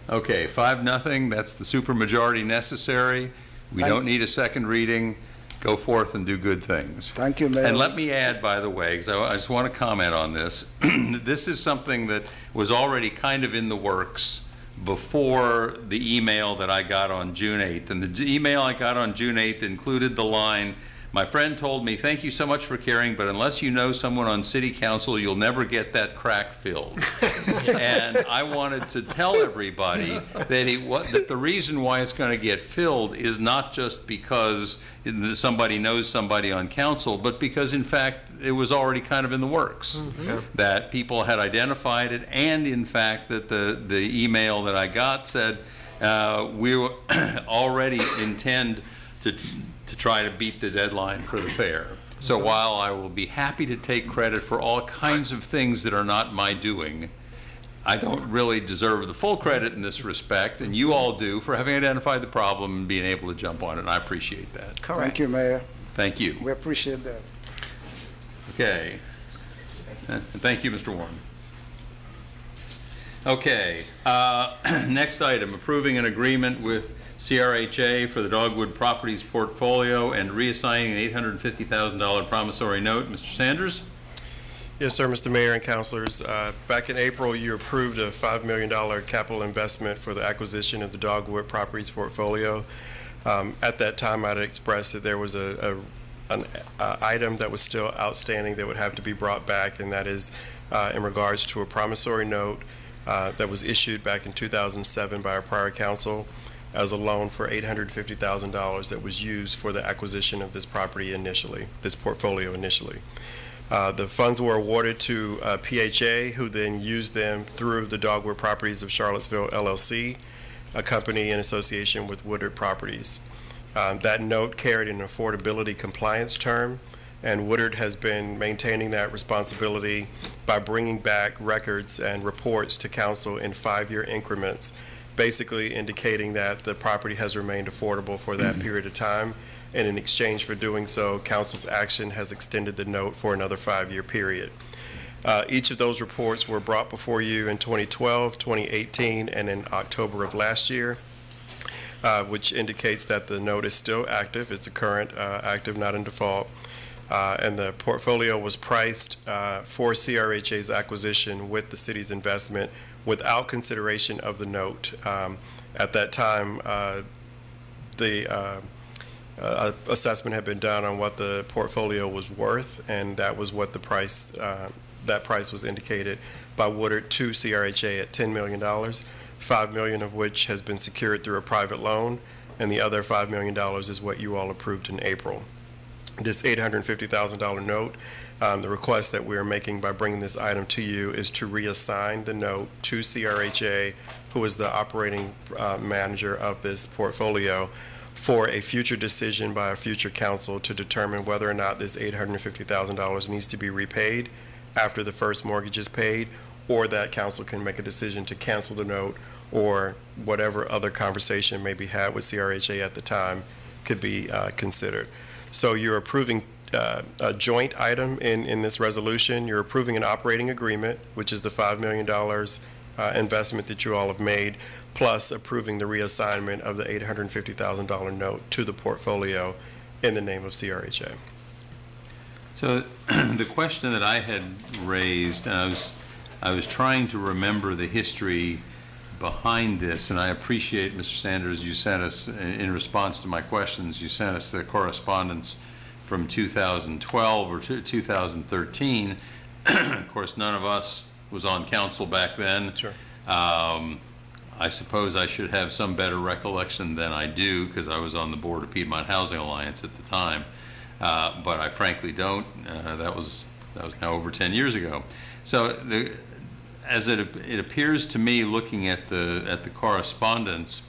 Okay, 5-0. That's the supermajority necessary. We don't need a second reading. Go forth and do good things. Thank you, Mayor. And let me add, by the way, because I just want to comment on this. This is something that was already kind of in the works before the email that I got on June 8th. And the email I got on June 8th included the line, "My friend told me, thank you so much for caring, but unless you know someone on city council, you'll never get that crack filled." And I wanted to tell everybody that the reason why it's going to get filled is not just because somebody knows somebody on council, but because, in fact, it was already kind of in the works. That people had identified it, and, in fact, that the email that I got said, we already intend to try to beat the deadline for the fair. So while I will be happy to take credit for all kinds of things that are not my doing, I don't really deserve the full credit in this respect, and you all do, for having identified the problem and being able to jump on it. I appreciate that. Correct. Thank you, Mayor. Thank you. We appreciate that. Okay. And thank you, Mr. Warren. Okay. Next item, approving an agreement with CRHA for the Dogwood Properties portfolio and reassigning an $850,000 promissory note. Mr. Sanders? Yes, sir, Mr. Mayor and councilors. Back in April, you approved a $5 million capital investment for the acquisition of the Dogwood Properties portfolio. At that time, I had expressed that there was an item that was still outstanding that would have to be brought back, and that is in regards to a promissory note that was issued back in 2007 by our prior council as a loan for $850,000 that was used for the acquisition of this property initially, this portfolio initially. The funds were awarded to PHA, who then used them through the Dogwood Properties of Charlottesville, LLC, a company in association with Woodard Properties. That note carried an affordability compliance term, and Woodard has been maintaining that responsibility by bringing back records and reports to council in 5-year increments, basically indicating that the property has remained affordable for that period of time. And in exchange for doing so, council's action has extended the note for another 5-year period. Each of those reports were brought before you in 2012, 2018, and in October of last year, which indicates that the note is still active. It's a current active, not in default. And the portfolio was priced for CRHA's acquisition with the city's investment without consideration of the note. At that time, the assessment had been done on what the portfolio was worth, and that was what the price, that price was indicated by Woodard to CRHA at $10 million, $5 million of which has been secured through a private loan, and the other $5 million is what you all approved in April. This $850,000 note, the request that we're making by bringing this item to you is to reassign the note to CRHA, who is the operating manager of this portfolio, for a future decision by a future council to determine whether or not this $850,000 needs to be repaid after the first mortgage is paid, or that council can make a decision to cancel the note, or whatever other conversation may be had with CRHA at the time could be considered. So you're approving a joint item in this resolution. You're approving an operating agreement, which is the $5 million investment that you all have made, plus approving the reassignment of the $850,000 note to the portfolio in the name of CRHA. So the question that I had raised, and I was trying to remember the history behind this, and I appreciate, Mr. Sanders, you sent us, in response to my questions, you sent us the correspondence from 2012 or 2013. Of course, none of us was on council back then. Sure. I suppose I should have some better recollection than I do, because I was on the board of Piedmont Housing Alliance at the time, but I frankly don't. That was now over 10 years ago. So as it appears to me, looking at the correspondence,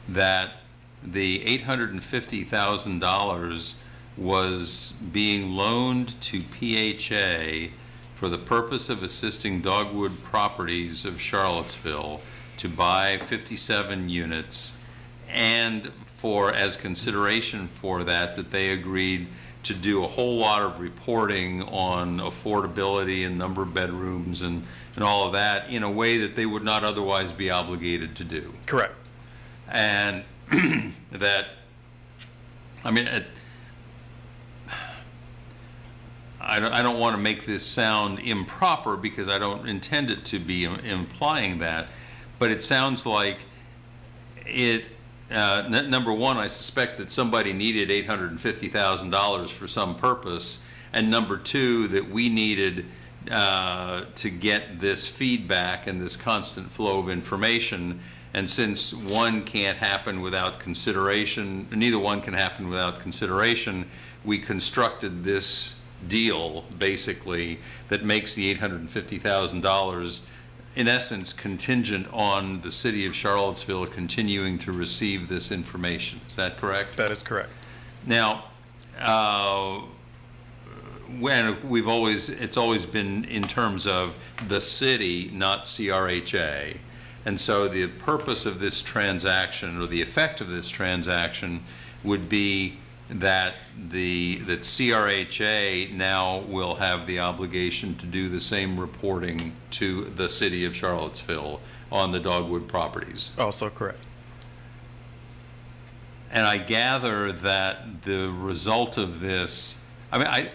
that the $850,000 was being loaned to PHA for the purpose of assisting Dogwood Properties of Charlottesville to buy 57 units, and as consideration for that they agreed to do a whole lot of reporting on affordability and number of bedrooms and all of that in a way that they would not otherwise be obligated to do. Correct. And that, I mean, I don't want to make this sound improper, because I don't intend it to be implying that, but it sounds like it, number one, I suspect that somebody needed $850,000 for some purpose, and number two, that we needed to get this feedback and this constant flow of information. And since one can't happen without consideration, neither one can happen without consideration, we constructed this deal, basically, that makes the $850,000 in essence contingent on the city of Charlottesville continuing to receive this information. Is that correct? That is correct. Now, when it's always been in terms of the city, not CRHA. And so the purpose of this transaction, or the effect of this transaction, would be that that CRHA now will have the obligation to do the same reporting to the city of Charlottesville on the Dogwood properties. Also correct. And I gather that the result of this, I mean,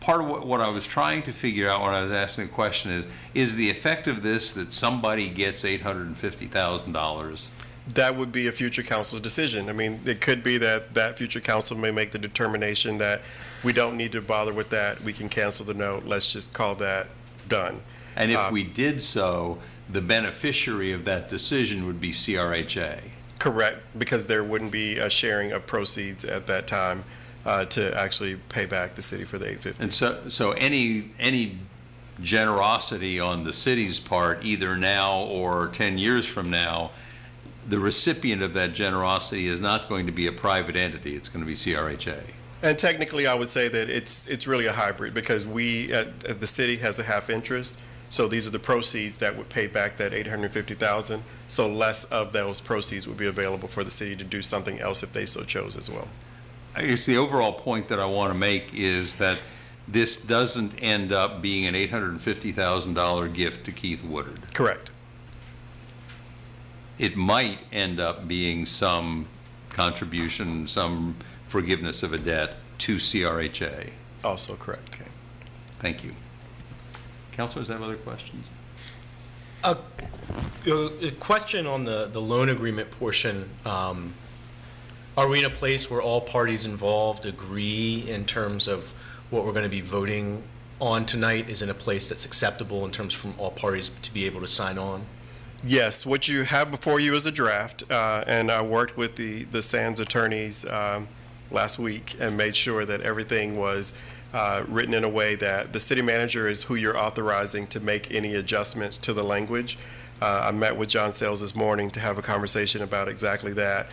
part of what I was trying to figure out when I was asking the question is the effect of this that somebody gets $850,000? That would be a future council's decision. I mean, it could be that future council may make the determination that we don't need to bother with that, we can cancel the note, let's just call that done. And if we did so, the beneficiary of that decision would be CRHA. Correct, because there wouldn't be a sharing of proceeds at that time to actually pay back the city for the $850,000. And so any generosity on the city's part, either now or 10 years from now, the recipient of that generosity is not going to be a private entity, it's going to be CRHA. And technically, I would say that it's really a hybrid, because we, the city has a half interest, so these are the proceeds that would pay back that $850,000, so less of those proceeds would be available for the city to do something else if they so chose as well. I guess the overall point that I want to make is that this doesn't end up being an $850,000 gift to Keith Woodard. Correct. It might end up being some contribution, some forgiveness of a debt to CRHA. Also correct. Okay. Thank you. Councilors have other questions? A question on the loan agreement portion. Are we in a place where all parties involved agree in terms of what we're going to be voting on tonight is in a place that's acceptable in terms from all parties to be able to sign on? Yes, what you have before you is a draft, and I worked with the Sands attorneys last week and made sure that everything was written in a way that the city manager is who you're authorizing to make any adjustments to the language. I met with John Sales this morning to have a conversation about exactly that.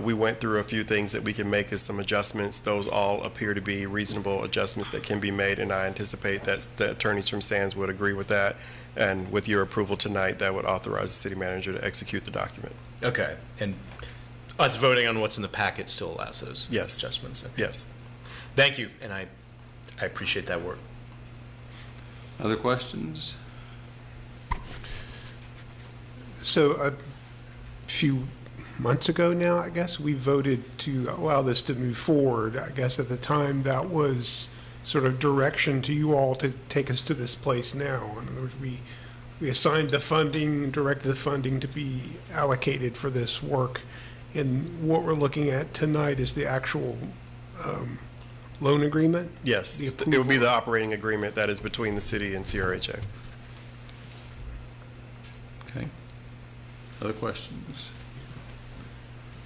We went through a few things that we can make as some adjustments. Those all appear to be reasonable adjustments that can be made, and I anticipate that the attorneys from Sands would agree with that. And with your approval tonight, that would authorize the city manager to execute the document. Okay. And us voting on what's in the packet still allows those Yes. adjustments? Okay. Yes. Thank you, and I appreciate that work. Other questions? So a few months ago now, I guess, we voted to allow this to move forward. I guess at the time that was sort of direction to you all to take us to this place now. In other words, we assigned the funding, directed the funding to be allocated for this work. And what we're looking at tonight is the actual loan agreement? Yes, it would be the operating agreement that is between the city and CRHA. Okay. Other questions?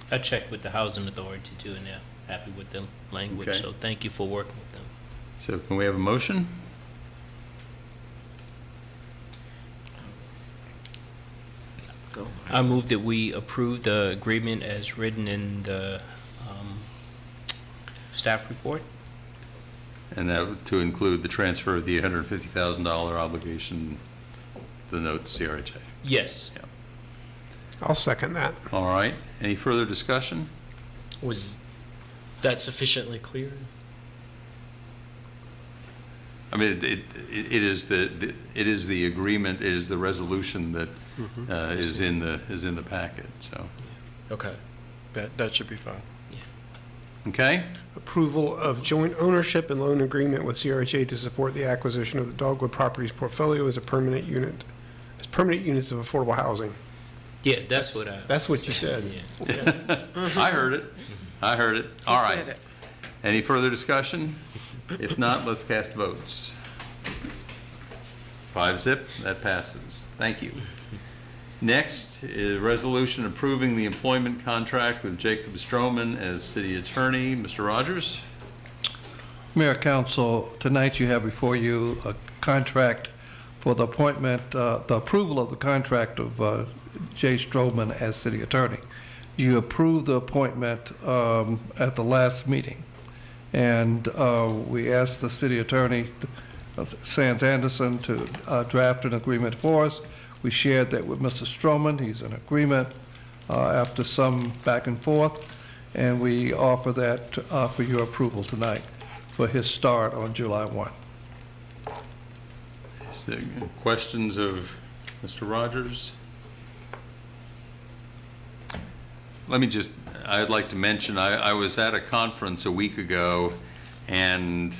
I checked with the housing authority too, and they're happy with the language, Okay. so thank you for working with them. So can we have a motion? I move that we approve the agreement as written in the staff report. And that to include the transfer of the $850,000 obligation, the note to CRHA. Yes. Yeah. I'll second that. All right. Any further discussion? Was that sufficiently clear? I mean, it is the agreement, it is the resolution that is in the packet, so. Okay. That should be fine. Okay? Approval of joint ownership and loan agreement with CRHA to support the acquisition of the Dogwood Properties portfolio as permanent units of affordable housing. Yeah, that's what That's what you said. I heard it. I heard it. All right. Any further discussion? If not, let's cast votes. 5-0, that passes. Thank you. Next is resolution approving the employment contract with Jacob Stroman as city attorney. Mr. Rogers? Mayor, Council, tonight you have before you a contract for the appointment, the approval of the contract of Jay Stroman as city attorney. You approved the appointment at the last meeting, and we asked the city attorney, Sands Anderson, to draft an agreement for us. We shared that with Mr. Stroman. He's in agreement after some back and forth, and we offer that for your approval tonight for his start on July 1. Is there questions of Mr. Rogers? I'd like to mention, I was at a conference a week ago, and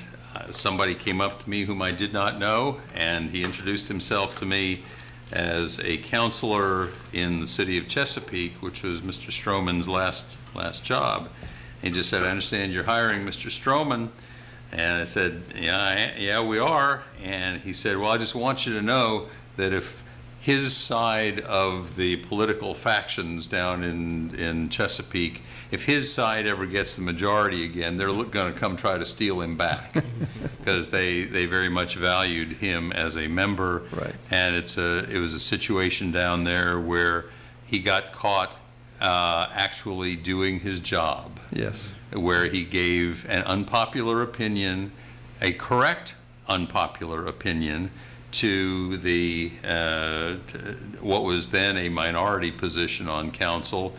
somebody came up to me whom I did not know, and he introduced himself to me as a counselor in the city of Chesapeake, which was Mr. Stroman's last job. He just said, I understand you're hiring Mr. Stroman. And I said, yeah, we are. And he said, well, I just want you to know that if his side of the political factions down in Chesapeake, if his side ever gets the majority again, they're going to come try to steal him back because they very much valued him as a member. Right. And it was a situation down there where he got caught actually doing his job. Yes. Where he gave an unpopular opinion, a correct unpopular opinion, to the what was then a minority position on council.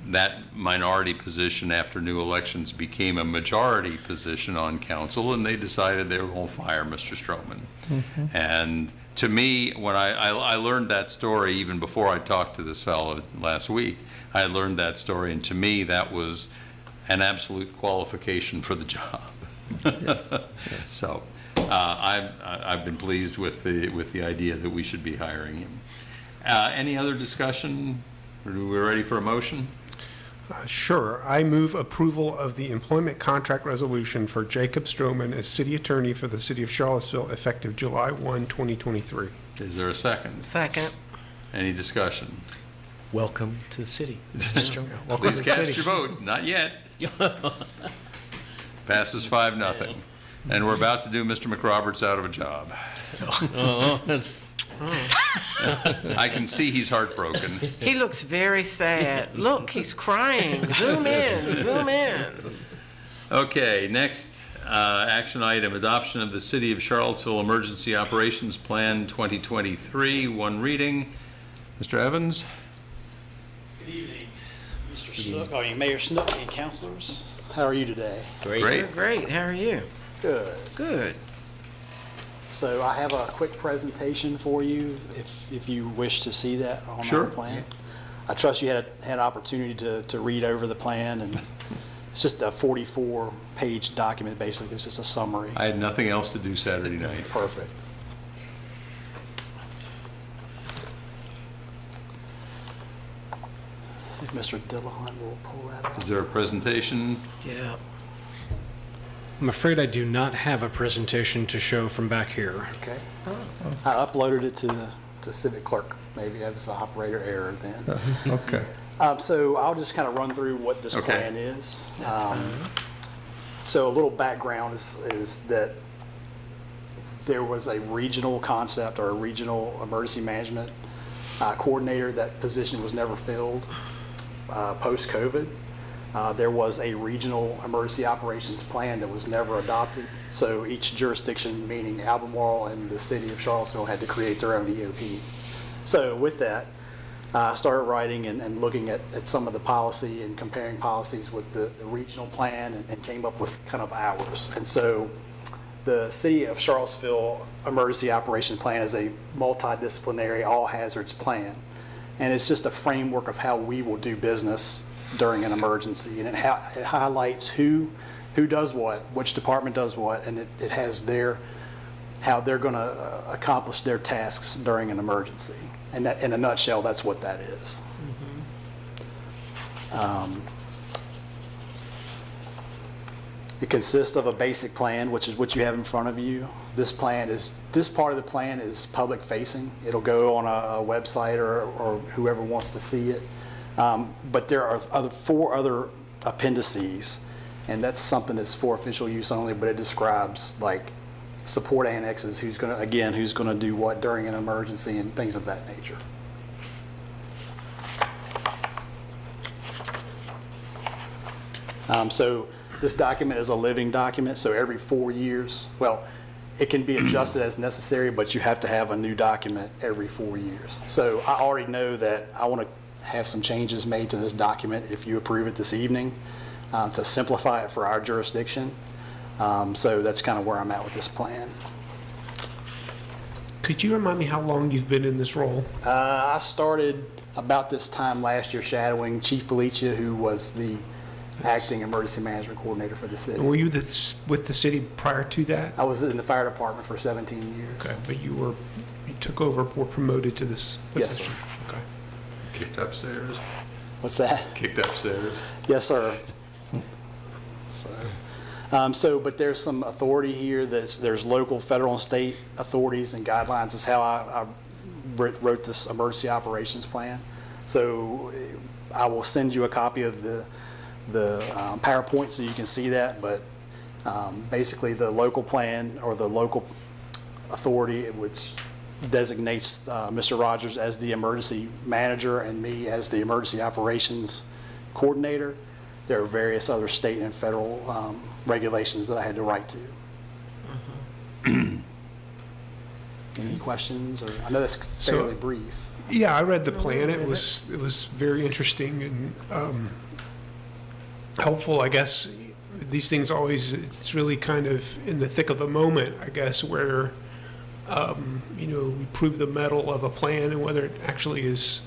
That minority position after new elections became a majority position on council, and they decided they were going to fire Mr. Stroman. Mm-hmm. And to me, when I learned that story, even before I talked to this fellow last week, I learned that story, and to me that was an absolute qualification for the job. Yes. So I've been pleased with the idea that we should be hiring him. Any other discussion? Are we ready for a motion? Sure. I move approval of the employment contract resolution for Jacob Stroman as city attorney for the city of Charlottesville effective July 1, 2023. Is there a second? Second. Any discussion? Welcome to the city. Please cast your vote. Not yet. Passes 5-0. And we're about to do Mr. McRoberts out of a job. I can see he's heartbroken. He looks very sad. Look, he's crying. Zoom in, zoom in. Okay, next action item, adoption of the City of Charlottesville Emergency Operations Plan 2023, one reading. Mr. Evans? Good evening, Mr. Snook, Mayor Snook and councilors. How are you today? Great. You're great. How are you? Good. Good. So I have a quick presentation for you if you wish to see that on Sure. our plan. I trust you had an opportunity to read over the plan, and it's just a 44-page document, basically. It's just a summary. I had nothing else to do Saturday night. Perfect. Let's see if Mr. Dillahunt will pull that up. Is there a presentation? Yeah. I'm afraid I do not have a presentation to show from back here. Okay. I uploaded it to Civic Clerk. Maybe that was the operator error then. Okay. So I'll just kind of run through what this plan is. So a little background is that there was a regional concept or a regional emergency management coordinator. That position was never filled post-COVID. There was a regional emergency operations plan that was never adopted. So each jurisdiction, meaning Albemarle and the city of Charlottesville, had to create their own EOP. So with that, I started writing and looking at some of the policy and comparing policies with the regional plan and came up with kind of ours. And so the city of Charlottesville emergency operations plan is a multidisciplinary all hazards plan. And it's just a framework of how we will do business during an emergency, and it highlights who does what, which department does what, and it has how they're going to accomplish their tasks during an emergency. And that, in a nutshell, that's what that is. It consists of a basic plan, which is what you have in front of you. This part of the plan is public facing. It'll go on a website or whoever wants to see it. But there are four other appendices, and that's something that's for official use only, but it describes like support annexes, who's going to do what during an emergency and things of that nature. So this document is a living document, so every 4 years, well, it can be adjusted as necessary, but you have to have a new document every 4 years. So I already know that I want to have some changes made to this document if you approve it this evening to simplify it for our jurisdiction. So that's kind of where I'm at with this plan. Could you remind me how long you've been in this role? I started about this time last year shadowing Chief Belicia, who was the acting emergency management coordinator for the city. Were you with the city prior to that? I was in the fire department for 17 years. Okay, but you took over or promoted to this position? Yes, sir. Okay. Kicked upstairs? What's that? Kicked upstairs? Yes, sir. But there's some authority here. There's local, federal, and state authorities and guidelines. Is how I wrote this emergency operations plan. So I will send you a copy of the PowerPoint so you can see that. But basically, the local plan or the local authority, which designates Mr. Rogers as the emergency manager and me as the emergency operations coordinator. There are various other state and federal regulations that I had to write to. Any questions? Or I know that's fairly brief. Yeah, I read the plan. It was very interesting and helpful. I guess these things always, it's really kind of in the thick of the moment, I guess, where we prove the mettle of a plan and whether it actually is,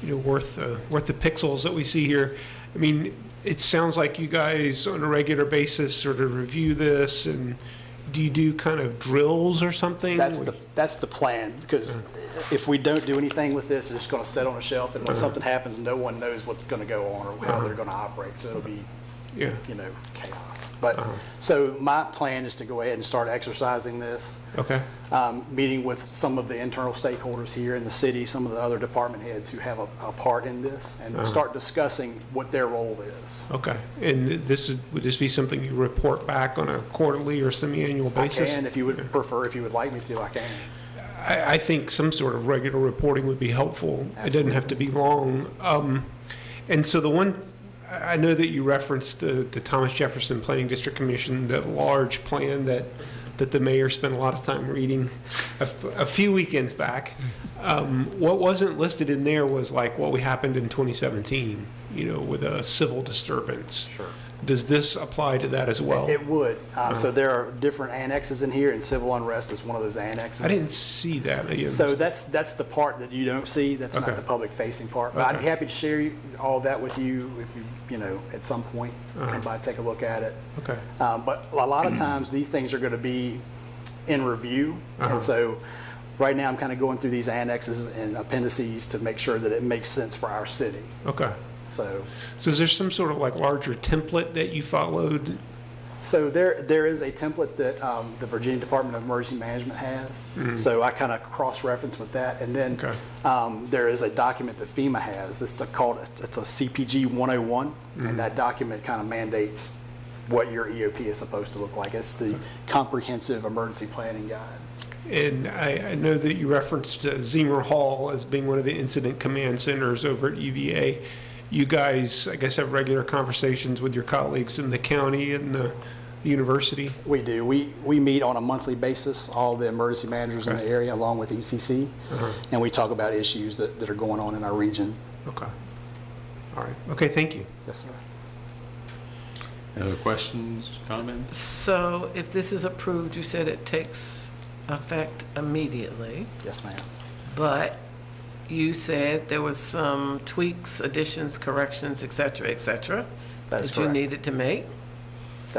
worth the pixels that we see here. I mean, it sounds like you guys on a regular basis sort of review this and, do you do kind of drills or something? That's the plan, because if we don't do anything with this, it's just going to sit on a shelf, and when something happens, no one knows what's going to go on or how they're going to operate, so it'll be, Yeah. chaos. But, so my plan is to go ahead and start exercising this. Okay. Meeting with some of the internal stakeholders here in the city, some of the other department heads who have a part in this, and start discussing what their role is. Okay. And would this be something you report back on a quarterly or semi-annual basis? I can, if you would prefer, if you would like me to, I can. I think some sort of regular reporting would be helpful. It doesn't have to be long. And so I know that you referenced the Thomas Jefferson Planning District Commission, that large plan that the mayor spent a lot of time reading a few weekends back. What wasn't listed in there was like what happened in 2017, with a civil disturbance. Sure. Does this apply to that as well? It would. So there are different annexes in here, and civil unrest is one of those annexes. I didn't see that. So that's the part that you don't see. That's not the public-facing part. But I'd be happy to share all that with you if you at some point, come by, take a look at it. Okay. But a lot of times, these things are going to be in review. And so right now, I'm kind of going through these annexes and appendices to make sure that it makes sense for our city. Okay. So is there some sort of like larger template that you followed? So there is a template that the Virginia Department of Emergency Management has. So I kind of cross-reference with that. And then there is a document that FEMA has. It's a CPG 101, and that document kind of mandates what your EOP is supposed to look like. It's the Comprehensive Emergency Planning Guide. And I know that you referenced Zemer Hall as being one of the incident command centers over at UVA. You guys, I guess, have regular conversations with your colleagues in the county and the university? We do. We meet on a monthly basis, all the emergency managers in the area, along with ECC, and we talk about issues that are going on in our region. Okay. All right. Okay, thank you. Yes, sir. Any other questions, comments? So if this is approved, you said it takes effect immediately. Yes, ma'am. But you said there was some tweaks, additions, corrections, et cetera, that you needed to make.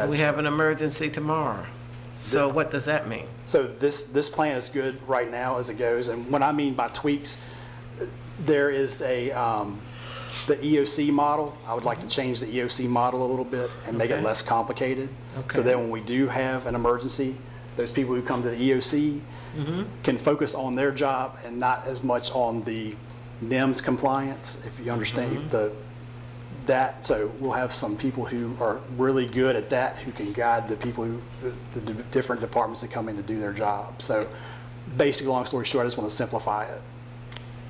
We have an emergency tomorrow. So what does that mean? So this plan is good right now as it goes. And what I mean by tweaks, there is the EOC model. I would like to change the EOC model a little bit and make it less complicated. So that when we do have an emergency, those people who come to the EOC can focus on their job and not as much on the NIMS compliance, if you understand that. So we'll have some people who are really good at that, who can guide the people the different departments that come in to do their job. So basically, long story short, I just want to simplify it.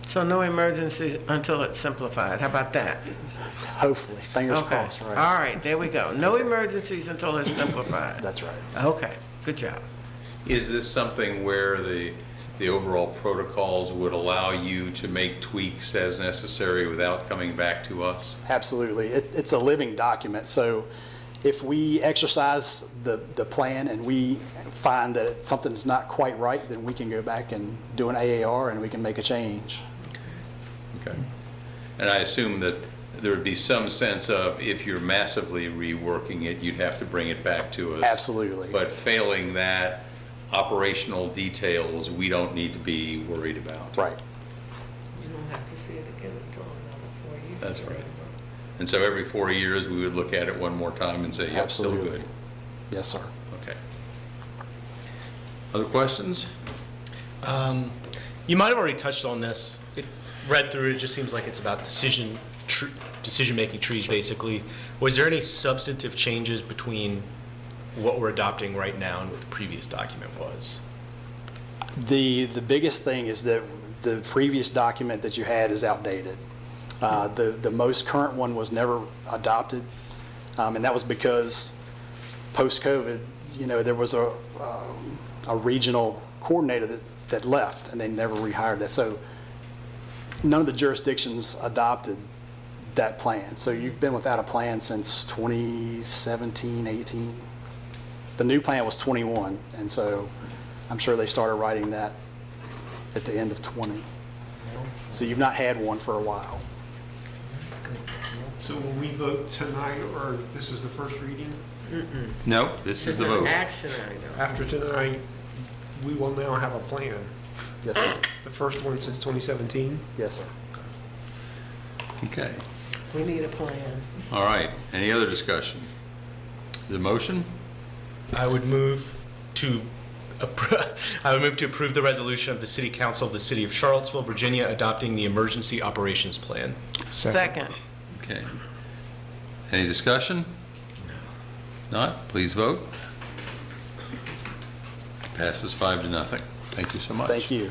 So no emergencies until it's simplified. How about that? Hopefully. Fingers crossed. Right. All right, there we go. No emergencies until it's simplified. That's right. Okay, good job. Is this something where the overall protocols would allow you to make tweaks as necessary without coming back to us? Absolutely. It's a living document. So if we exercise the plan and we find that something's not quite right, then we can go back and do an AAR and we can make a change. Okay. And I assume that there would be some sense of, if you're massively reworking it, you'd have to bring it back to us. Absolutely. But failing that, operational details, we don't need to be worried about. Right. You don't have to see it again until another 4 years. That's right. And so every 4 years, we would look at it one more time and say, yep, still good. Yes, sir. Okay. Other questions? You might have already touched on this. Read through it just seems like it's about decision-making trees, basically. Was there any substantive changes between what we're adopting right now and what the previous document was? The biggest thing is that the previous document that you had is outdated. The most current one was never adopted, and that was because post-COVID, there was a regional coordinator that left, and they never rehired that. So none of the jurisdictions adopted that plan. So you've been without a plan since 2017, 18. The new plan was 21, and so I'm sure they started writing that at the end of 20. So you've not had one for a while. So will we vote tonight, or this is the first reading? No, this is the vote. Action item. After tonight, we will now have a plan. Yes, sir. The first one since 2017? Yes, sir. Okay. We need a plan. All right. Any other discussion? The motion? I would move to approve the resolution of the City Council of the City of Charlottesville, Virginia, adopting the Emergency Operations Plan. Second. Okay. Any discussion? Not? Please vote. Passes 5-0. Thank you so much. Thank you.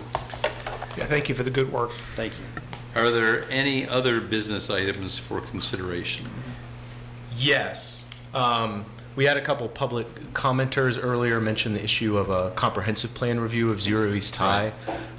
Yeah, thank you for the good work. Thank you. Are there any other business items for consideration? Yes. We had a couple public commenters earlier mention the issue of a comprehensive plan review of Zero East High.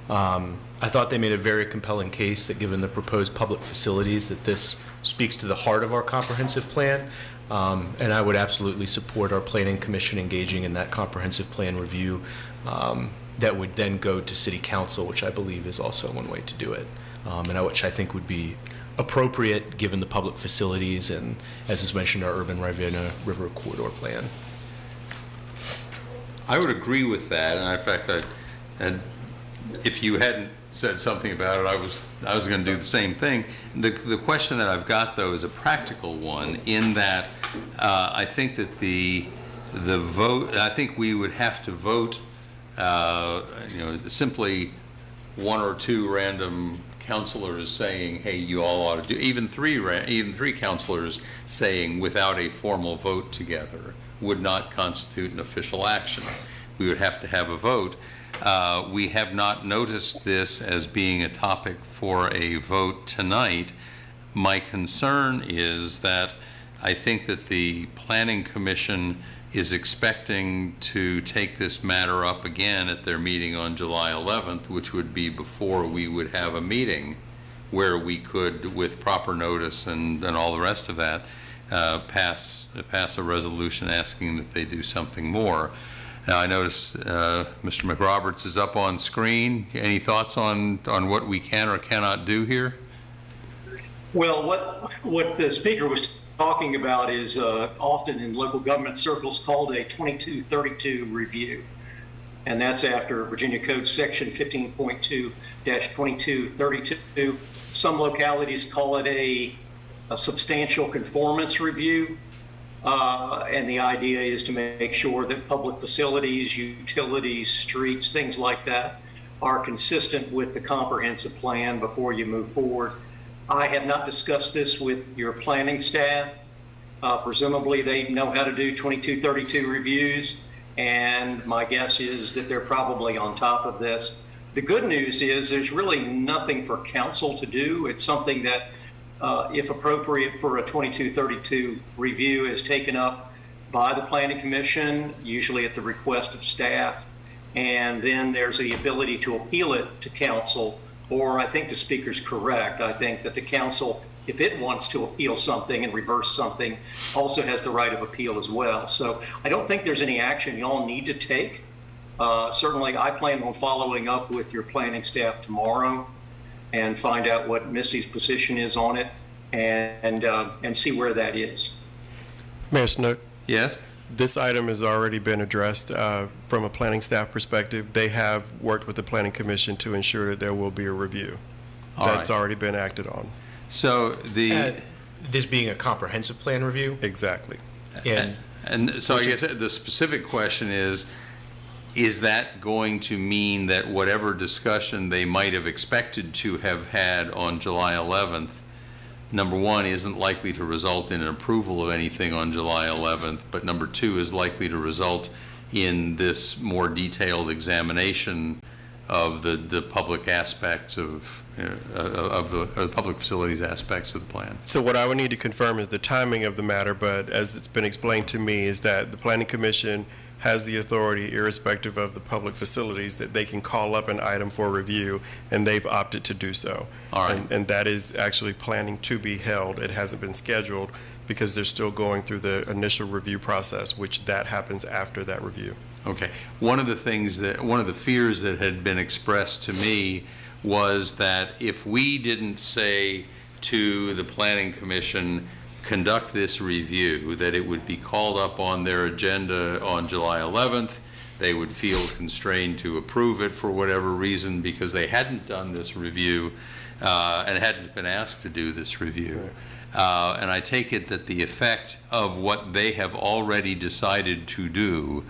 I thought they made a very compelling case that given the proposed public facilities that this speaks to the heart of our comprehensive plan. And I would absolutely support our planning commission engaging in that comprehensive plan review that would then go to city council, which I believe is also one way to do it. And which I think would be appropriate given the public facilities and, as is mentioned, our urban Ravenna River corridor plan. I would agree with that, and in fact, if you hadn't said something about it, I was going to do the same thing. The question that I've got, though, is a practical one, in that I think that the vote, I think we would have to vote, simply one or two random councilors saying, hey, you all ought to do, even three councilors saying without a formal vote together would not constitute an official action. We would have to have a vote. We have not noticed this as being a topic for a vote tonight. My concern is that I think that the Planning Commission is expecting to take this matter up again at their meeting on July 11th, which would be before we would have a meeting where we could, with proper notice and all the rest of that, pass a resolution asking that they do something more. Now, I notice Mr. McRoberts is up on screen. Any thoughts on what we can or cannot do here? Well, what the speaker was talking about is often in local government circles called a 2232 review. And that's after Virginia Code Section 15.2-2232. Some localities call it a substantial conformance review. And the idea is to make sure that public facilities, utilities, streets, things like that are consistent with the comprehensive plan before you move forward. I have not discussed this with your planning staff. Presumably they know how to do 2232 reviews, and my guess is that they're probably on top of this. The good news is there's really nothing for council to do. It's something that, if appropriate for a 2232 review, is taken up by the Planning Commission, usually at the request of staff, and then there's the ability to appeal it to council. Or I think the speaker's correct. I think that the council, if it wants to appeal something and reverse something, also has the right of appeal as well. So I don't think there's any action y'all need to take. Certainly, I plan on following up with your planning staff tomorrow and find out what Misty's position is on it and see where that is. Mayor Snook? Yes? This item has already been addressed from a planning staff perspective. They have worked with the Planning Commission to ensure that there will be a review. That's already been acted on. So this being a comprehensive plan review? Exactly. And so I guess the specific question is that going to mean that whatever discussion they might have expected to have had on July 11th, number one, isn't likely to result in an approval of anything on July 11th, but number two, is likely to result in this more detailed examination of the public aspects of the public facilities aspects of the plan? So what I would need to confirm is the timing of the matter, but as it's been explained to me, is that the Planning Commission has the authority, irrespective of the public facilities, that they can call up an item for review, and they've opted to do so. All right. And that is actually planning to be held. It hasn't been scheduled because they're still going through the initial review process, which that happens after that review. Okay. One of the fears that had been expressed to me was that if we didn't say to the Planning Commission conduct this review, that it would be called up on their agenda on July 11th. They would feel constrained to approve it for whatever reason because they hadn't done this review and hadn't been asked to do this review. And I take it that the effect of what they have already decided to do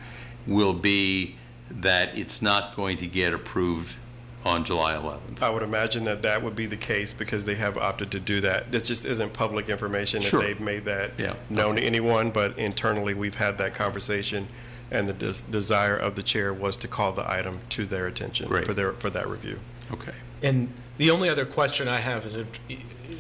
will be that it's not going to get approved on July 11th. I would imagine that that would be the case because they have opted to do that. That just isn't public information that Sure. they've made that known to anyone, but internally we've had that conversation, and the desire of the chair was to call the item to their attention for that review. Okay. And the only other question I have is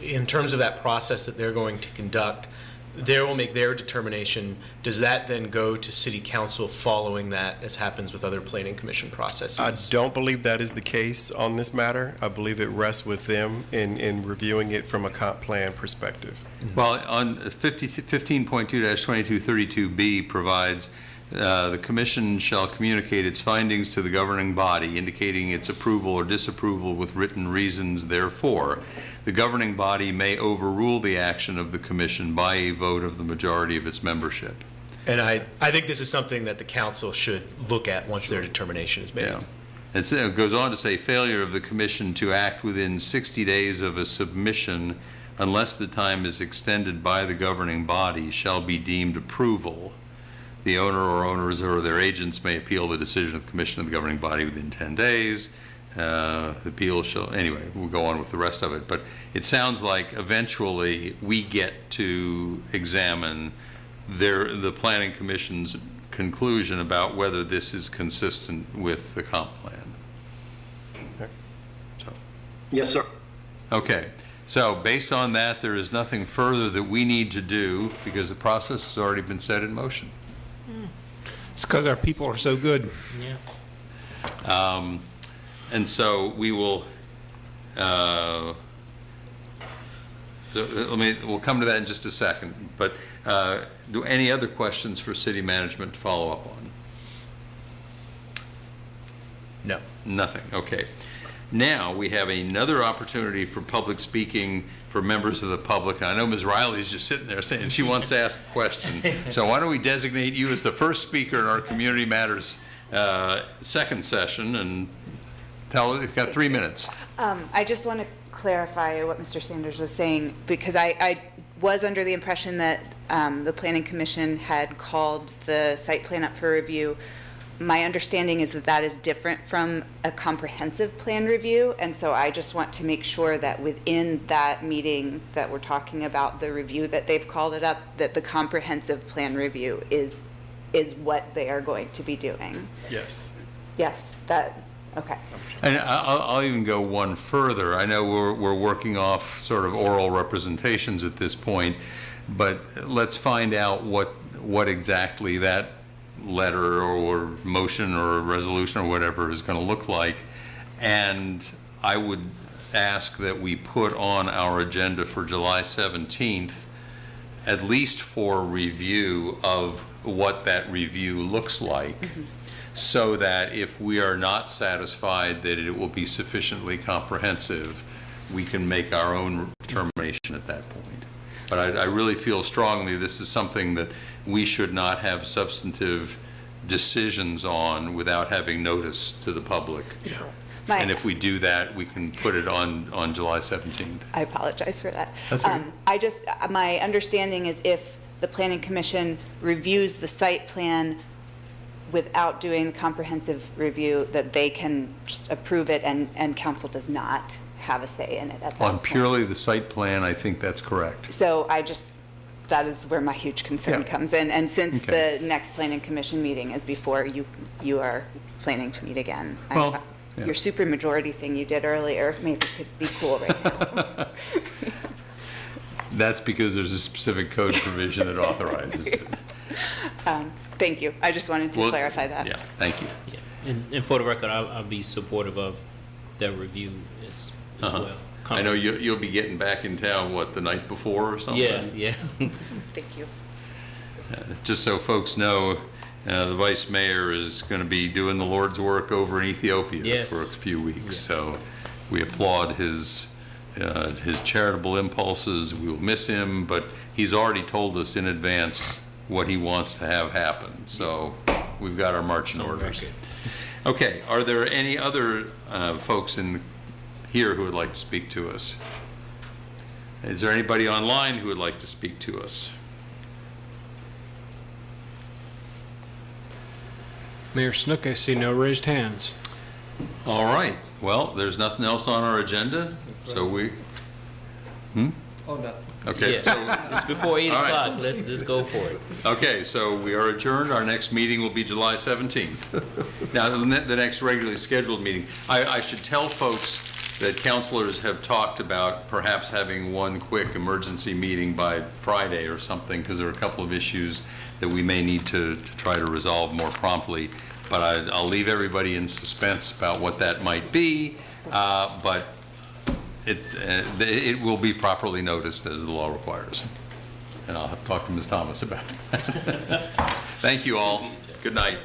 in terms of that process that they're going to conduct, they will make their determination. Does that then go to City Council following that, as happens with other Planning Commission processes? I don't believe that is the case on this matter. I believe it rests with them in reviewing it from a comp plan perspective. Well, on 15.2-2232B provides the commission shall communicate its findings to the governing body, indicating its approval or disapproval with written reasons therefor. The governing body may overrule the action of the commission by a vote of the majority of its membership. And I think this is something that the council should look at once their determination is made. Yeah. It goes on to say, failure of the commission to act within 60 days of a submission, unless the time is extended by the governing body, shall be deemed approval. The owner or owners or their agents may appeal the decision of the commission of the governing body within 10 days. The appeal shall, anyway, we'll go on with the rest of it. But it sounds like eventually we get to examine the Planning Commission's conclusion about whether this is consistent with the comp plan. Okay. So. Yes, sir. Okay. So based on that, there is nothing further that we need to do because the process has already been set in motion. It's because our people are so good. Yeah. And so we will, we'll come to that in just a second. But do any other questions for city management to follow up on? No. Nothing. Okay. Now we have another opportunity for public speaking for members of the public. And I know Ms. Riley's just sitting there saying she wants to ask a question. So why don't we designate you as the first speaker in our Community Matters second session, and you've got 3 minutes. I just want to clarify what Mr. Sanders was saying, because I was under the impression that the Planning Commission had called the site plan up for review. My understanding is that that is different from a comprehensive plan review, and so I just want to make sure that within that meeting that we're talking about, the review that they've called it up, that the comprehensive plan review is what they are going to be doing. Yes. Yes, that, okay. And I'll even go one further. I know we're working off sort of oral representations at this point, but let's find out what exactly that letter or motion or resolution or whatever is going to look like. And I would ask that we put on our agenda for July 17th at least for review of what that review looks like, so that if we are not satisfied that it will be sufficiently comprehensive, we can make our own determination at that point. But I really feel strongly this is something that we should not have substantive decisions on without having notice to the public. And if we do that, we can put it on July 17th. I apologize for that. That's okay. My understanding is if the Planning Commission reviews the site plan without doing the comprehensive review, that they can just approve it and council does not have a say in it at that On point. purely the site plan, I think that's correct. So that is where my huge concern comes in. And since the next Planning Commission meeting is before you are planning to meet again, Well, your supermajority thing you did earlier maybe could be cool right now. That's because there's a specific code provision that authorizes it. Thank you. I just wanted to clarify that. Yeah, thank you. Yeah. And for the record, I'll be supportive of their review as well. I know you'll be getting back in town, the night before or something? Yeah. Thank you. Just so folks know, the vice mayor is going to be doing the Lord's work over in Ethiopia for a few weeks. So we applaud his his charitable impulses. We will miss him, but he's already told us in advance what he wants to have happen. So we've got our marching orders. Okay, are there any other folks in here who would like to speak to us? Is there anybody online who would like to speak to us? Mayor Snook, I see no raised hands. All right. Well, there's nothing else on our agenda, so we. Oh, no. Okay. Yeah, it's before 8 All right. o'clock. Let's just go for it. Okay, so we are adjourned. Our next meeting will be July 17th. Now, the next regularly scheduled meeting, I should tell folks that counselors have talked about perhaps having one quick emergency meeting by Friday or something, because there are a couple of issues that we may need to try to resolve more promptly. But I'll leave everybody in suspense about what that might be, but it will be properly noticed as the law requires. And I'll have to talk to Ms. Thomas about it. Thank you all. Good night.